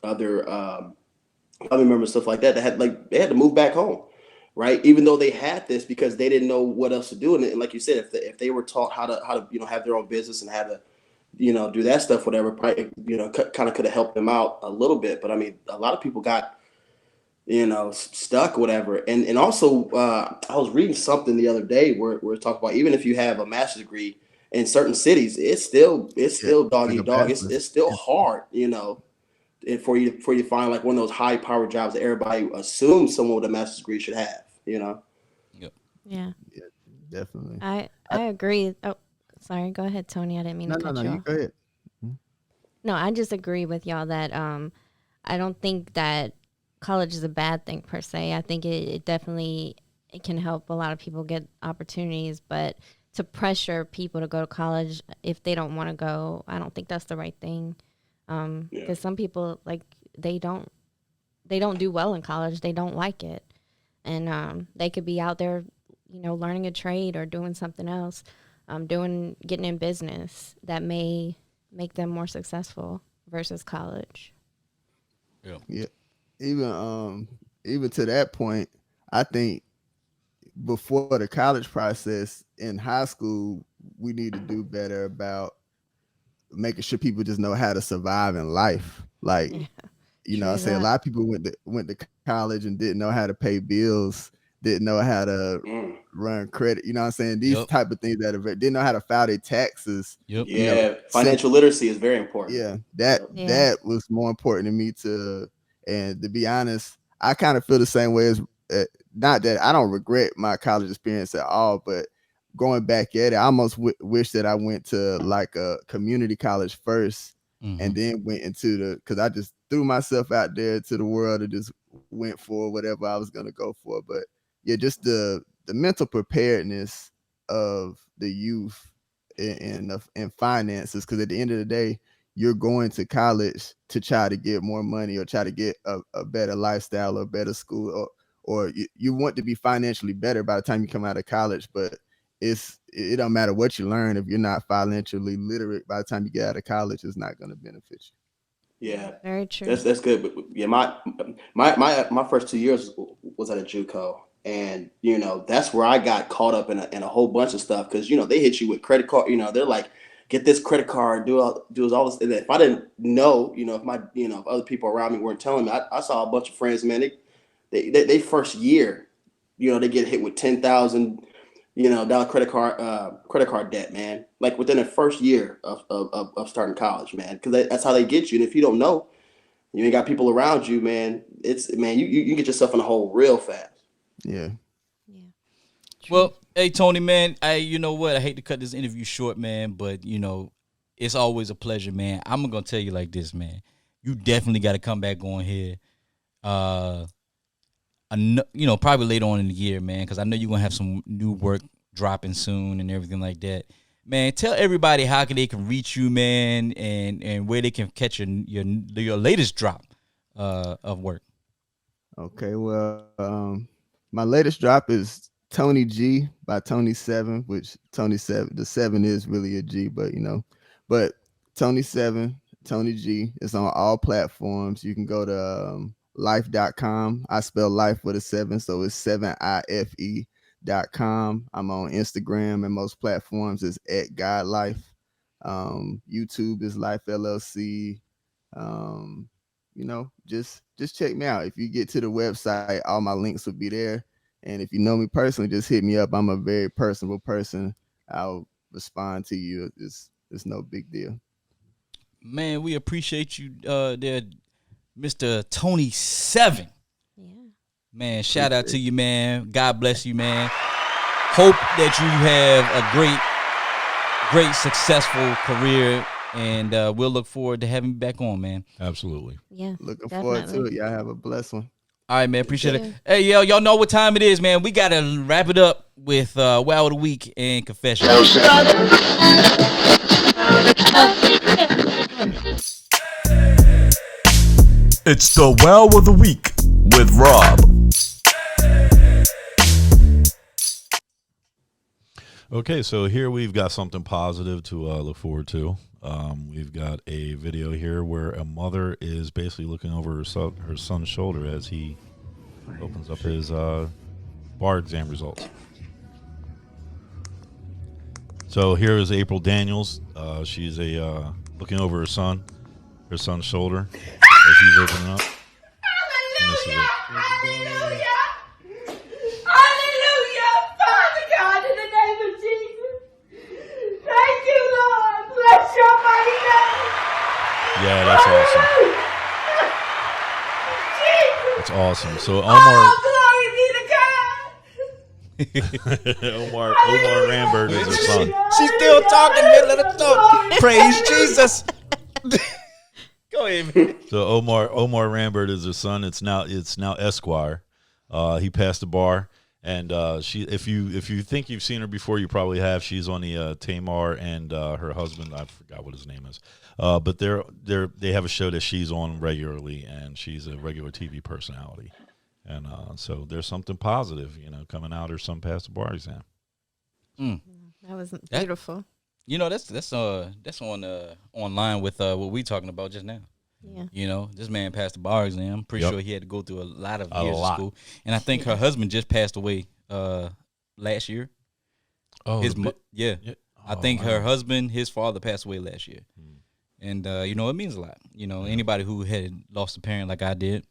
Speaker 4: other family members, stuff like that, they had to move back home, right? Even though they had this, because they didn't know what else to do. And like you said, if they were taught how to have their own business and how to do that stuff, whatever, probably, kind of could have helped them out a little bit. But I mean, a lot of people got stuck, whatever. And also, I was reading something the other day where it talked about, even if you have a master's degree in certain cities, it's still dog eat dog. It's still hard, and for you to find like one of those high powered jobs that everybody assumes someone with a master's degree should have,
Speaker 1: Yep.
Speaker 2: Yeah,
Speaker 8: definitely.
Speaker 2: I agree. Oh, sorry. Go ahead, Tony. I didn't mean to cut you off.
Speaker 8: Go ahead.
Speaker 2: No, I just agree with y'all that I don't think that college is a bad thing per se. I think it definitely can help a lot of people get opportunities, but to pressure people to go to college if they don't want to go, I don't think that's the right thing. Because some people, like, they don't do well in college. They don't like it, and they could be out there, learning a trade or doing something else, getting in business that may make them more successful versus college.
Speaker 8: Yeah. Even to that point, I think before the college process in high school, we need to do better about making sure people just know how to survive in life. Like, I say a lot of people went to college and didn't know how to pay bills, didn't know how to run credit. You know what I'm saying? These type of things didn't know how to file their taxes.
Speaker 4: Financial literacy is very important.
Speaker 8: That was more important to me and to be honest, I kind of feel the same way as not that I don't regret my college experience at all, but going back at it, I almost wish that I went to like a community college first, and then went into because I just threw myself out there to the world and just went for whatever I was gonna go for. But yeah, just the mental preparedness of the youth and finances, because at the end of the day, you're going to college to try to get more money or try to get a better lifestyle or better school, or you want to be financially better by the time you come out of college. But it don't matter what you learn if you're not financially literate by the time you get out of college, it's not going to benefit you.
Speaker 4: Yeah,
Speaker 2: very true.
Speaker 4: That's good. But yeah, my first 2 years was at a JUCO, and that's where I got caught up in a whole bunch of stuff, because they hit you with credit card. They're like, get this credit card, do all this. And if I didn't know, if my if other people around me weren't telling me, I saw a bunch of friends, man. They first year, they get hit with $10,000 dollar credit card debt, man. Like within the first year of starting college, man, because that's how they get you. And if you don't know, you ain't got people around you, man. You get yourself in a hole real fast.
Speaker 8: Yeah.
Speaker 1: Well, hey Tony, man, I hate to cut this interview short, man, but it's always a pleasure, man. I'm gonna tell you like this, man. You definitely got to come back on here. Probably later on in the year, man, because I know you're gonna have some new work dropping soon and everything like that. Man, tell everybody how they can reach you, man, and where they can catch your latest drop of work.
Speaker 8: Okay, well, my latest drop is Tony G by Tony 7, which Tony 7, the 7 is really a G, but but Tony 7, Tony G is on all platforms. You can go to life.com. I spell life with a 7, so it's 7ife.com. I'm on Instagram and most platforms is at God Life. YouTube is Life LLC. Just check me out. If you get to the website, all my links will be there. And if you know me personally, just hit me up. I'm a very personable person. I'll respond to you. It's no big deal.
Speaker 1: Man, we appreciate you there, Mr. Tony 7.
Speaker 2: Yeah.
Speaker 1: Man, shout out to you, man. God bless you, man. Hope that you have a great, successful career. And we'll look forward to having you back on, man.
Speaker 3: Absolutely.
Speaker 2: Yeah.
Speaker 8: Looking
Speaker 2: definitely.
Speaker 8: forward to it. Y'all have a blessed one.
Speaker 1: All right, man. Appreciate it. Hey, y'all know what time it is, man. We got to wrap it up with Wow of the Week and Confession.
Speaker 5: It's the Wow of the Week with Rob.
Speaker 3: Okay, so here we've got something positive to look forward to. We've got a video here where a mother is basically looking over her son's shoulder as he opens up his bar exam results. So here is April Daniels. She's looking over her son's shoulder as he's opening up. And this is it.
Speaker 9: Hallelujah, Father God, in the name of Jesus. Thank you, Lord. Bless your mighty name.
Speaker 3: Yeah, that's awesome.
Speaker 9: Jesus.
Speaker 3: That's awesome. So
Speaker 9: Oh, glory be to God.
Speaker 3: Omar Rambert is her son.
Speaker 1: She's still talking, man. Let her talk. Praise Jesus. Go ahead, man.
Speaker 3: So Omar Rambert is her son. It's now Esquire. He passed the bar, and she. If you think you've seen her before, you probably have. She's on the Tamar and her husband. I forgot what his name is. But they have a show that she's on regularly, and she's a regular TV personality. And so there's something positive, coming out. Her son passed the bar exam.
Speaker 2: That was beautiful.
Speaker 1: That's on online with what we talking about just now.
Speaker 2: Yeah.
Speaker 1: This man passed the bar exam. I'm pretty sure he had to go through a lot of years of school. And I think her husband just passed away last year.
Speaker 3: Oh,
Speaker 1: yeah. I think her husband, his father passed away last year. And it means a lot. Anybody who had lost a parent like I did,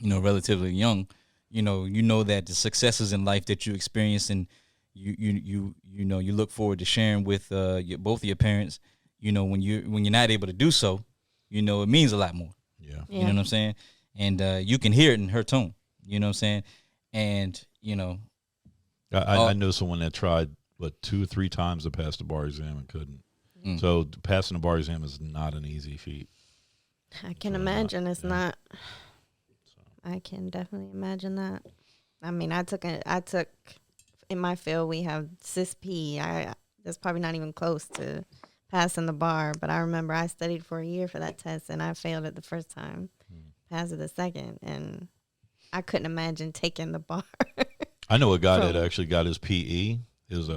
Speaker 1: relatively young, you know that the successes in life that you experience and you look forward to sharing with both of your parents, when you're not able to do so, it means a lot more.
Speaker 3: Yeah.
Speaker 1: You know what I'm saying? And you can hear it in her tone. You know what I'm saying? And
Speaker 3: I know someone that tried 2 or 3 times to pass the bar exam and couldn't. So passing the bar exam is not an easy feat.
Speaker 2: I can imagine it's not. I can definitely imagine that. I mean, I took in my field we have CISP. That's probably not even close to passing the bar, but I remember I studied for a year for that test and I failed it the first time, passed it the second, and I couldn't imagine taking the bar.
Speaker 3: I know a guy that actually got his PE, his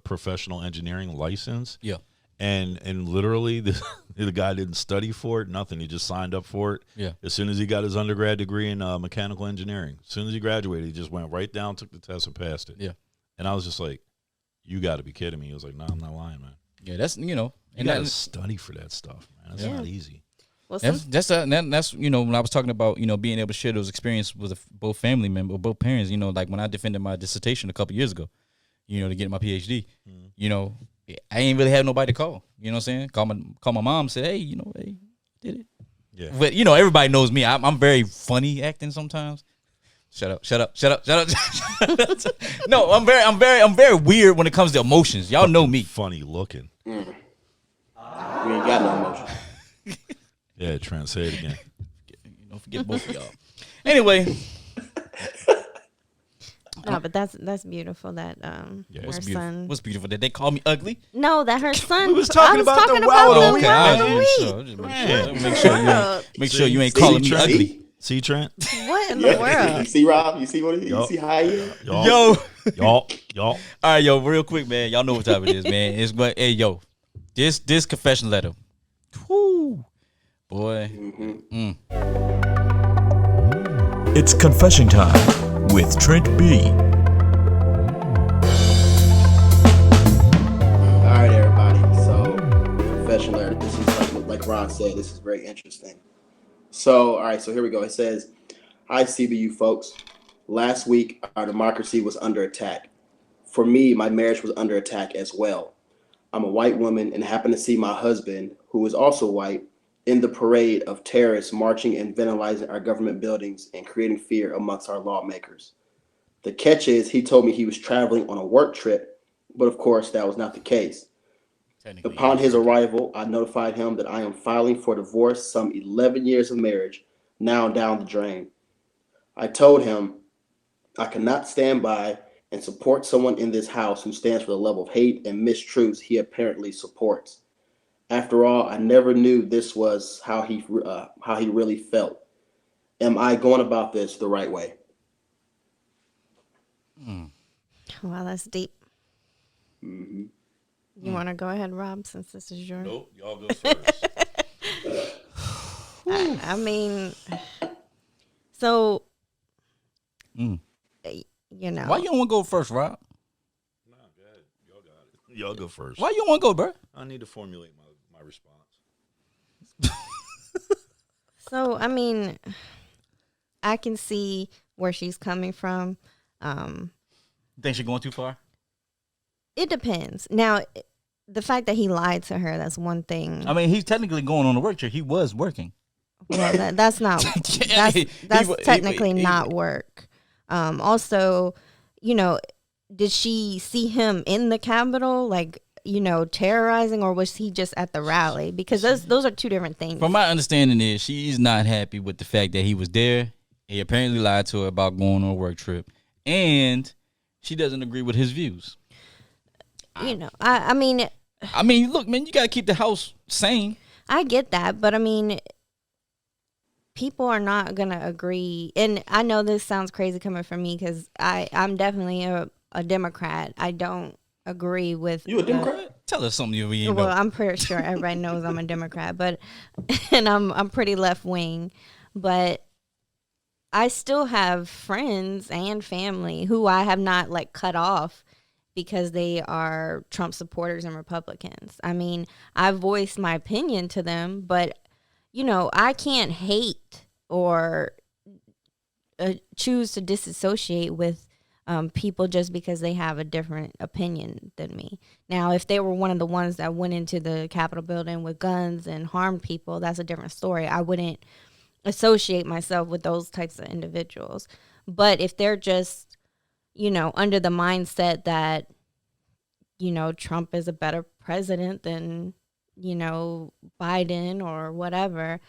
Speaker 3: professional engineering license.
Speaker 1: Yeah.
Speaker 3: And literally the guy didn't study for it, nothing. He just signed up for it.
Speaker 1: Yeah.
Speaker 3: As soon as he got his undergrad degree in mechanical engineering, as soon as he graduated, he just went right down, took the test, and passed it.
Speaker 1: Yeah.
Speaker 3: And I was just like, "You got to be kidding me!" He was like, "No, I'm not lying, man."
Speaker 1: Yeah, that's
Speaker 3: You got to study for that stuff, man. It's not easy.
Speaker 2: Well,
Speaker 1: that's when I was talking about being able to share those experiences with both family members, both parents. Like when I defended my dissertation a couple years ago, to get my PhD. I ain't really had nobody to call. You know what I'm saying? Call my mom, said, hey, hey, did it.
Speaker 3: Yeah.
Speaker 1: But everybody knows me. I'm very funny acting sometimes. Shut up. No, I'm very weird when it comes to emotions. Y'all know me.
Speaker 3: Funny looking.
Speaker 4: We ain't got no emotion.
Speaker 3: Yeah, Trent, say it again.
Speaker 1: Forget both of y'all. Anyway.
Speaker 2: No, but that's beautiful that her son.
Speaker 1: What's beautiful? Did they call me ugly?
Speaker 2: No, that her son.
Speaker 3: We was talking about the
Speaker 2: wow
Speaker 3: wow
Speaker 2: of the week.
Speaker 1: Make sure you ain't calling me ugly.
Speaker 3: See, Trent?
Speaker 2: in the
Speaker 4: You
Speaker 2: world?
Speaker 4: see, Rob? You see what? You
Speaker 3: Yup.
Speaker 4: see how he is?
Speaker 1: Yo.
Speaker 3: y'all.
Speaker 1: All right, yo, real quick, man. Y'all know what time it is, man. It's but hey, yo, this confession letter. Whoo, boy.
Speaker 5: It's confession time with Trent B.
Speaker 4: All right, everybody. So, confession letter. This is like Ron said. This is very interesting. So, all right. So here we go. It says, "Hi, CBU folks. Last week, our democracy was under attack. For me, my marriage was under attack as well. I'm a white woman and happened to see my husband, who is also white, in the parade of terrorists marching and vandalizing our government buildings and creating fear amongst our lawmakers. The catch is he told me he was traveling on a work trip, but of course that was not the case. Upon his arrival, I notified him that I am filing for divorce some 11 years of marriage, now down the drain. I told him I cannot stand by and support someone in this house who stands for the level of hate and mistruths he apparently supports. After all, I never knew this was how he really felt. Am I going about this the right way?"
Speaker 2: Wow, that's deep.
Speaker 4: Mm-hmm.
Speaker 2: You want to go ahead, Rob, since this is yours?
Speaker 3: Nope, y'all go first.
Speaker 2: I mean, so, you know.
Speaker 1: Why you don't want to go first, Rob?
Speaker 3: Nah, go ahead. Y'all got it. Y'all go first.
Speaker 1: Why you don't want to go, bro?
Speaker 3: I need to formulate my response.
Speaker 2: So, I mean, I can see where she's coming from.
Speaker 1: Think she going too far?
Speaker 2: It depends. Now, the fact that he lied to her, that's one thing.
Speaker 1: I mean, he's technically going on a work trip. He was working.
Speaker 2: Well, that's not, that's technically not work. Also, you know, did she see him in the Capitol, like, you know, terrorizing, or was he just at the rally? Because those are two different things.
Speaker 1: From my understanding is she's not happy with the fact that he was there. He apparently lied to her about going on a work trip. And she doesn't agree with his views.
Speaker 2: You know, I mean,
Speaker 1: look, man, you got to keep the house sane.
Speaker 2: I get that, but I mean, people are not going to agree. And I know this sounds crazy coming from me because I'm definitely a Democrat. I don't agree with.
Speaker 4: You a Democrat?
Speaker 1: Tell us something you know.
Speaker 2: Well, I'm pretty sure everybody knows I'm a Democrat, and I'm pretty left wing, but I still have friends and family who I have not like cut off because they are Trump supporters and Republicans. I mean, I voiced my opinion to them, but you know, I can't hate or choose to disassociate with people just because they have a different opinion than me. Now, if they were one of the ones that went into the Capitol building with guns and harmed people, that's a different story. I wouldn't associate myself with those types of individuals. But if they're just, you know, under the mindset that, you know, Trump is a better president than, you know, Biden or whatever,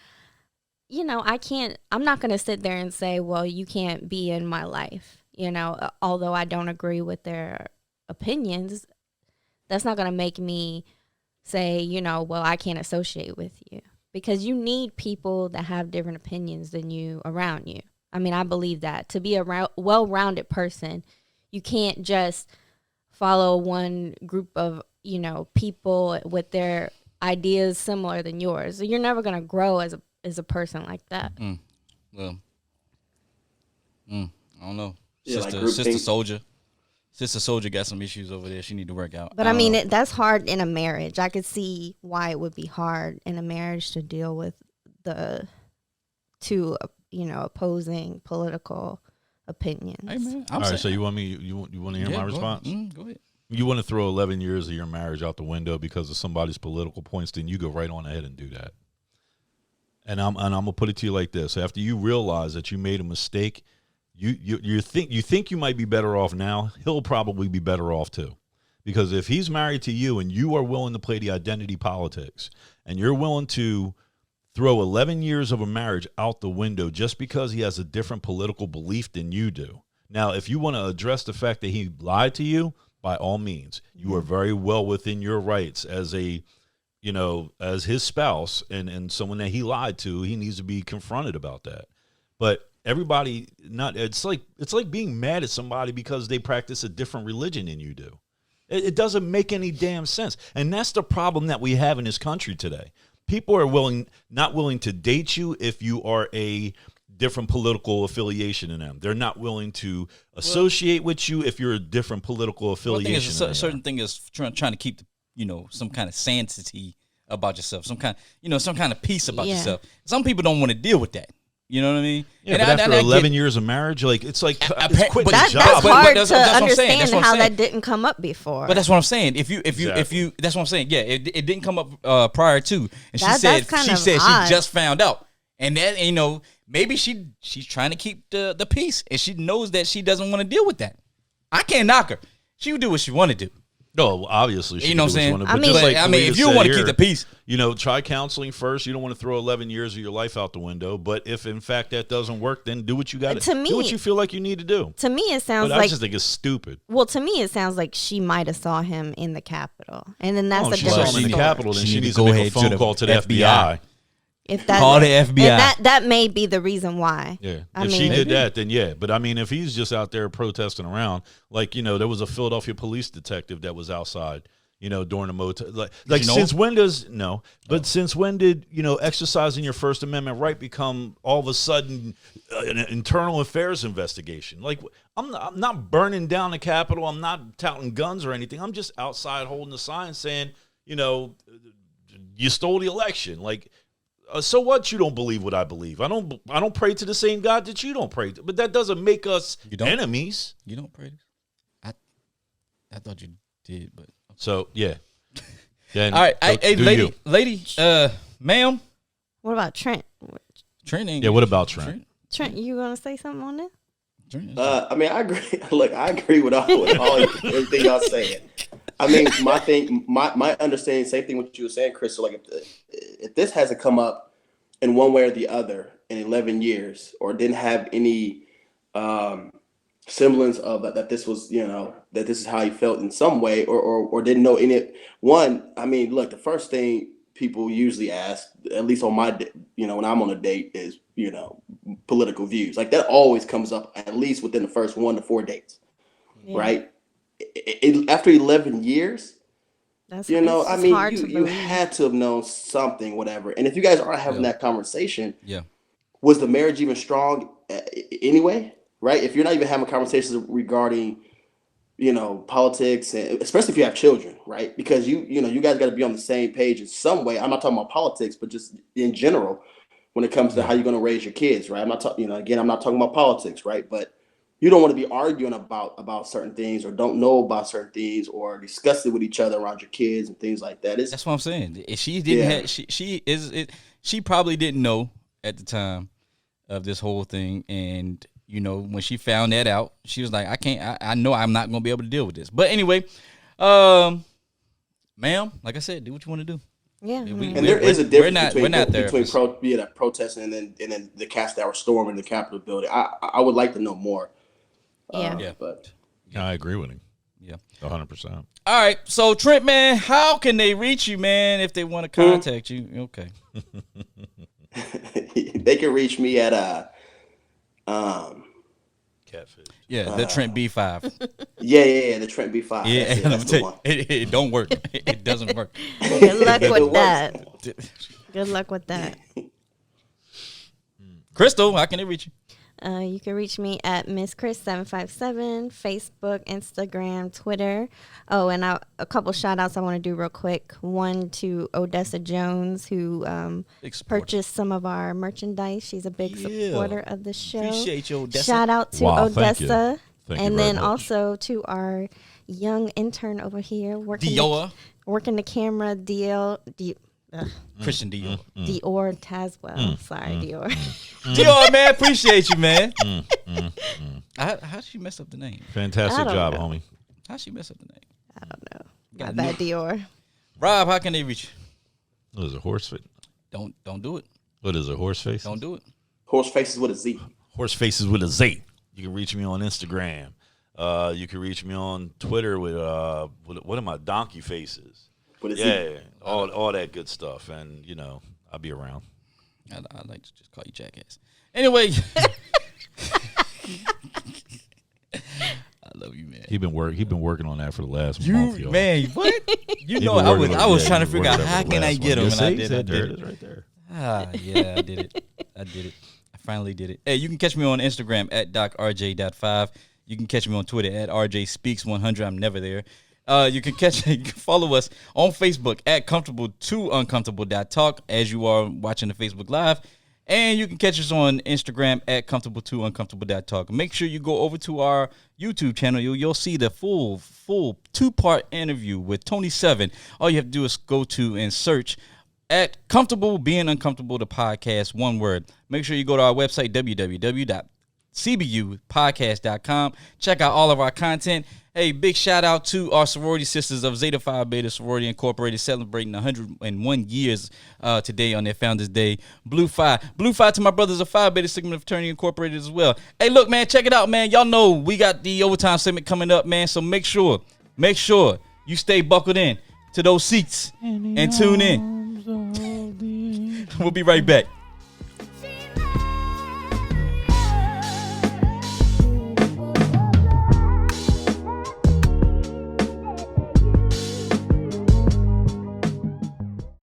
Speaker 2: you know, I'm not going to sit there and say, well, you can't be in my life. You know, although I don't agree with their opinions, that's not going to make me say, you know, well, I can't associate with you, because you need people that have different opinions than you around you. I mean, I believe that to be a well-rounded person, you can't just follow one group of, you know, people with their ideas similar than yours. So you're never going to grow as a person like that.
Speaker 1: Well, I don't know.
Speaker 4: Yeah, Sister
Speaker 1: Soldier got some issues over there. She need to work out.
Speaker 2: But I mean, that's hard in a marriage. I could see why it would be hard in a marriage to deal with the two, you know, opposing political opinions.
Speaker 1: Hey man,
Speaker 3: All right, so you want to hear my response?
Speaker 1: Go ahead.
Speaker 3: You want to throw 11 years of your marriage out the window because of somebody's political points, then you go right on ahead and do that. And I'm gonna put it to you like this: after you realize that you made a mistake, you think you might be better off now. He'll probably be better off too, because if he's married to you and you are willing to play the identity politics and you're willing to throw 11 years of a marriage out the window just because he has a different political belief than you do. Now, if you want to address the fact that he lied to you, by all means, you are very well within your rights as a, you know, as his spouse and someone that he lied to. He needs to be confronted about that. But everybody not. It's like being mad at somebody because they practice a different religion than you do. It doesn't make any damn sense, and that's the problem that we have in this country today. People are not willing to date you if you are a different political affiliation than them. They're not willing to associate with you if you're a different political affiliation.
Speaker 1: A certain thing is trying to keep, some kind of sanctity about yourself, some kind of peace about yourself. Some people don't want to deal with that. You know what I mean?
Speaker 3: Yeah, but after 11 years of marriage, it's quitting the
Speaker 2: That's
Speaker 3: job.
Speaker 2: hard
Speaker 1: that's
Speaker 2: to
Speaker 1: what I'm
Speaker 2: understand
Speaker 1: saying.
Speaker 2: how that didn't come up before.
Speaker 1: But that's what I'm saying. If you,
Speaker 3: Exactly.
Speaker 1: that's what I'm saying. Yeah, it didn't come up prior to, and she said
Speaker 2: odd.
Speaker 1: she just found out, and that maybe she's trying to keep the peace, and she knows that she doesn't want to deal with that. I can't knock her. She would do what she want to do.
Speaker 3: No, obviously,
Speaker 1: You know what I'm saying?
Speaker 3: But
Speaker 2: I mean-
Speaker 3: just like
Speaker 1: if you
Speaker 3: Kalita
Speaker 1: want to
Speaker 3: said
Speaker 1: keep the
Speaker 3: here,
Speaker 1: peace,
Speaker 3: try counseling first. You don't want to throw 11 years of your life out the window. But if in fact that doesn't work, then do what you got
Speaker 2: To me-
Speaker 3: do what you feel like you need to do.
Speaker 2: To me, it sounds
Speaker 3: But I
Speaker 2: like
Speaker 3: just think it's stupid.
Speaker 2: well, to me, it sounds like she might have saw him in the Capitol, and then that's
Speaker 3: Oh,
Speaker 2: a
Speaker 3: she saw
Speaker 2: different
Speaker 3: him in the
Speaker 2: story.
Speaker 3: Capitol, then
Speaker 1: She
Speaker 3: she
Speaker 1: need
Speaker 3: needs
Speaker 1: to
Speaker 3: to
Speaker 1: go
Speaker 3: make a
Speaker 1: ahead to
Speaker 3: phone
Speaker 1: the
Speaker 3: call to the
Speaker 1: FBI.
Speaker 3: FBI.
Speaker 2: If that,
Speaker 1: Call the FBI.
Speaker 2: and that may be the reason why.
Speaker 3: Yeah,
Speaker 2: I
Speaker 3: if
Speaker 2: mean,
Speaker 3: she did that, then yeah. But I mean, if he's just out there protesting around, there was a Philadelphia police detective that was outside, during the motel. Like since when does since when did exercising your First Amendment right become all of a sudden an internal affairs investigation? Like I'm not burning down the Capitol. I'm not touting guns or anything. I'm just outside holding a sign saying, you stole the election. Like. So what? You don't believe what I believe. I don't pray to the same God that you don't pray to. But that doesn't make us enemies.
Speaker 1: You don't pray. I thought you did, but
Speaker 3: so yeah. Then,
Speaker 1: all right, hey, lady, ma'am.
Speaker 2: What about Trent?
Speaker 1: Trent ain't.
Speaker 3: Yeah, what about Trent?
Speaker 2: Trent, you gonna say something on this?
Speaker 4: I mean, I agree. Look, I agree with all everything y'all saying. I mean, my understanding, same thing what you were saying, Crystal. Like, if this hasn't come up in one way or the other in 11 years, or didn't have any semblance of that this was, that this is how he felt in some way, or didn't know any one. I mean, look, the first thing people usually ask, at least on my, when I'm on a date, is political views. Like that always comes up at least within the first 1 to 4 dates, right? After 11 years,
Speaker 2: That's
Speaker 4: I mean,
Speaker 2: hard to
Speaker 4: you
Speaker 2: believe.
Speaker 4: had to have known something, whatever. And if you guys are having that conversation,
Speaker 1: Yeah,
Speaker 4: was the marriage even strong anyway? Right? If you're not even having conversations regarding, politics, and especially if you have children, right? Because you guys got to be on the same page in some way. I'm not talking about politics, but just in general, when it comes to how you're going to raise your kids, right? I'm not talking, again, I'm not talking about politics, right? But you don't want to be arguing about certain things, or don't know about certain things, or discuss it with each other around your kids and things like that.
Speaker 1: that's what I'm saying. If she didn't she probably didn't know at the time of this whole thing, and when she found that out, she was like, I know I'm not gonna be able to deal with this. But anyway, ma'am, like I said, do what you want to do.
Speaker 2: Yeah,
Speaker 4: And there is a difference between
Speaker 1: therapists.
Speaker 4: protesting and then the cast hour storm in the Capitol building. I would like to know more.
Speaker 2: Yeah.
Speaker 4: But
Speaker 3: I agree with him.
Speaker 1: Yeah,
Speaker 3: 100%.
Speaker 1: all right. So Trent, man, how can they reach you, man, if they want to contact you? Okay.
Speaker 4: they can reach me at
Speaker 3: Catfish.
Speaker 1: Yeah, the Trent B5.
Speaker 4: the Trent B5.
Speaker 1: Yeah,
Speaker 4: that's
Speaker 1: let me
Speaker 4: the
Speaker 1: tell you,
Speaker 4: one.
Speaker 1: it don't work. It doesn't work.
Speaker 2: Good luck
Speaker 4: It
Speaker 2: with
Speaker 4: works.
Speaker 2: that. Good luck with that.
Speaker 1: Crystal, how can they reach you?
Speaker 2: You can reach me at Miss Chris757, Facebook, Instagram, Twitter. Oh, and a couple shout outs I want to do real quick. One to Odessa Jones, who purchased some of our merchandise. She's a big supporter of the show.
Speaker 1: Appreciate you, Odessa.
Speaker 2: Shout out to
Speaker 3: Wow, thank you.
Speaker 2: Odessa.
Speaker 3: Thank you
Speaker 2: And
Speaker 3: very
Speaker 2: then
Speaker 3: much.
Speaker 2: also to our young intern over here working the camera,
Speaker 1: Christian Dior.
Speaker 2: Dior Tazwell. Sorry, Dior.
Speaker 1: Dior, man, appreciate you, man. How'd she mess up the name?
Speaker 3: Fantastic
Speaker 2: I don't
Speaker 3: job,
Speaker 2: know.
Speaker 3: homie.
Speaker 1: How'd she mess up the name?
Speaker 2: I don't know. Got bad Dior.
Speaker 1: Rob, how can they reach you?
Speaker 3: What is a horse face?
Speaker 1: Don't do it.
Speaker 3: What is a horse face?
Speaker 1: Don't do it.
Speaker 4: Horse faces with a Z.
Speaker 3: Horse faces with a Z. You can reach me on Instagram. You can reach me on Twitter with what are my donkey faces?
Speaker 4: With a Z.
Speaker 3: Yeah, all that good stuff, and I'll be around.
Speaker 1: I'd like to just call you jackass. Anyway, I love you, man.
Speaker 3: He been working on that for the last month, yo.
Speaker 1: Man, what? You
Speaker 3: He
Speaker 1: know,
Speaker 3: been working on
Speaker 1: I
Speaker 3: it.
Speaker 1: was
Speaker 3: Yeah,
Speaker 1: trying to
Speaker 3: he been
Speaker 1: figure out
Speaker 3: working on
Speaker 1: how
Speaker 3: it for the
Speaker 1: can I
Speaker 3: last
Speaker 1: get
Speaker 3: one.
Speaker 1: him,
Speaker 3: Yes,
Speaker 1: and I
Speaker 3: he
Speaker 1: did.
Speaker 3: said,
Speaker 1: I
Speaker 3: there
Speaker 1: did
Speaker 3: it is
Speaker 1: it.
Speaker 3: right there.
Speaker 1: Yeah, I did it. I did it. I finally did it. Hey, you can catch me on Instagram at DocRJ.5. You can catch me on Twitter at RJSpeaks100. I'm never there. You can follow us on Facebook at comfortable2uncomfortable.talk as you are watching the Facebook Live. And you can catch us on Instagram at comfortable2uncomfortable.talk. Make sure you go over to our YouTube channel. You'll see the full 2-part interview with Tony Seven. All you have to do is go to and search at Comfortable Being Uncomfortable, the podcast, one word. Make sure you go to our website, www.cbupodcast.com. Check out all of our content. Hey, big shout out to our sorority sisters of Zeta Phi Beta Sorority Incorporated, celebrating 101 years today on their Founders Day. Blue Phi to my brothers of Phi Beta Sigma Fraternity Incorporated as well. Hey, look, man, check it out, man. Y'all know we got the overtime segment coming up, man. So make sure you stay buckled in to those seats and tune in. We'll be right back.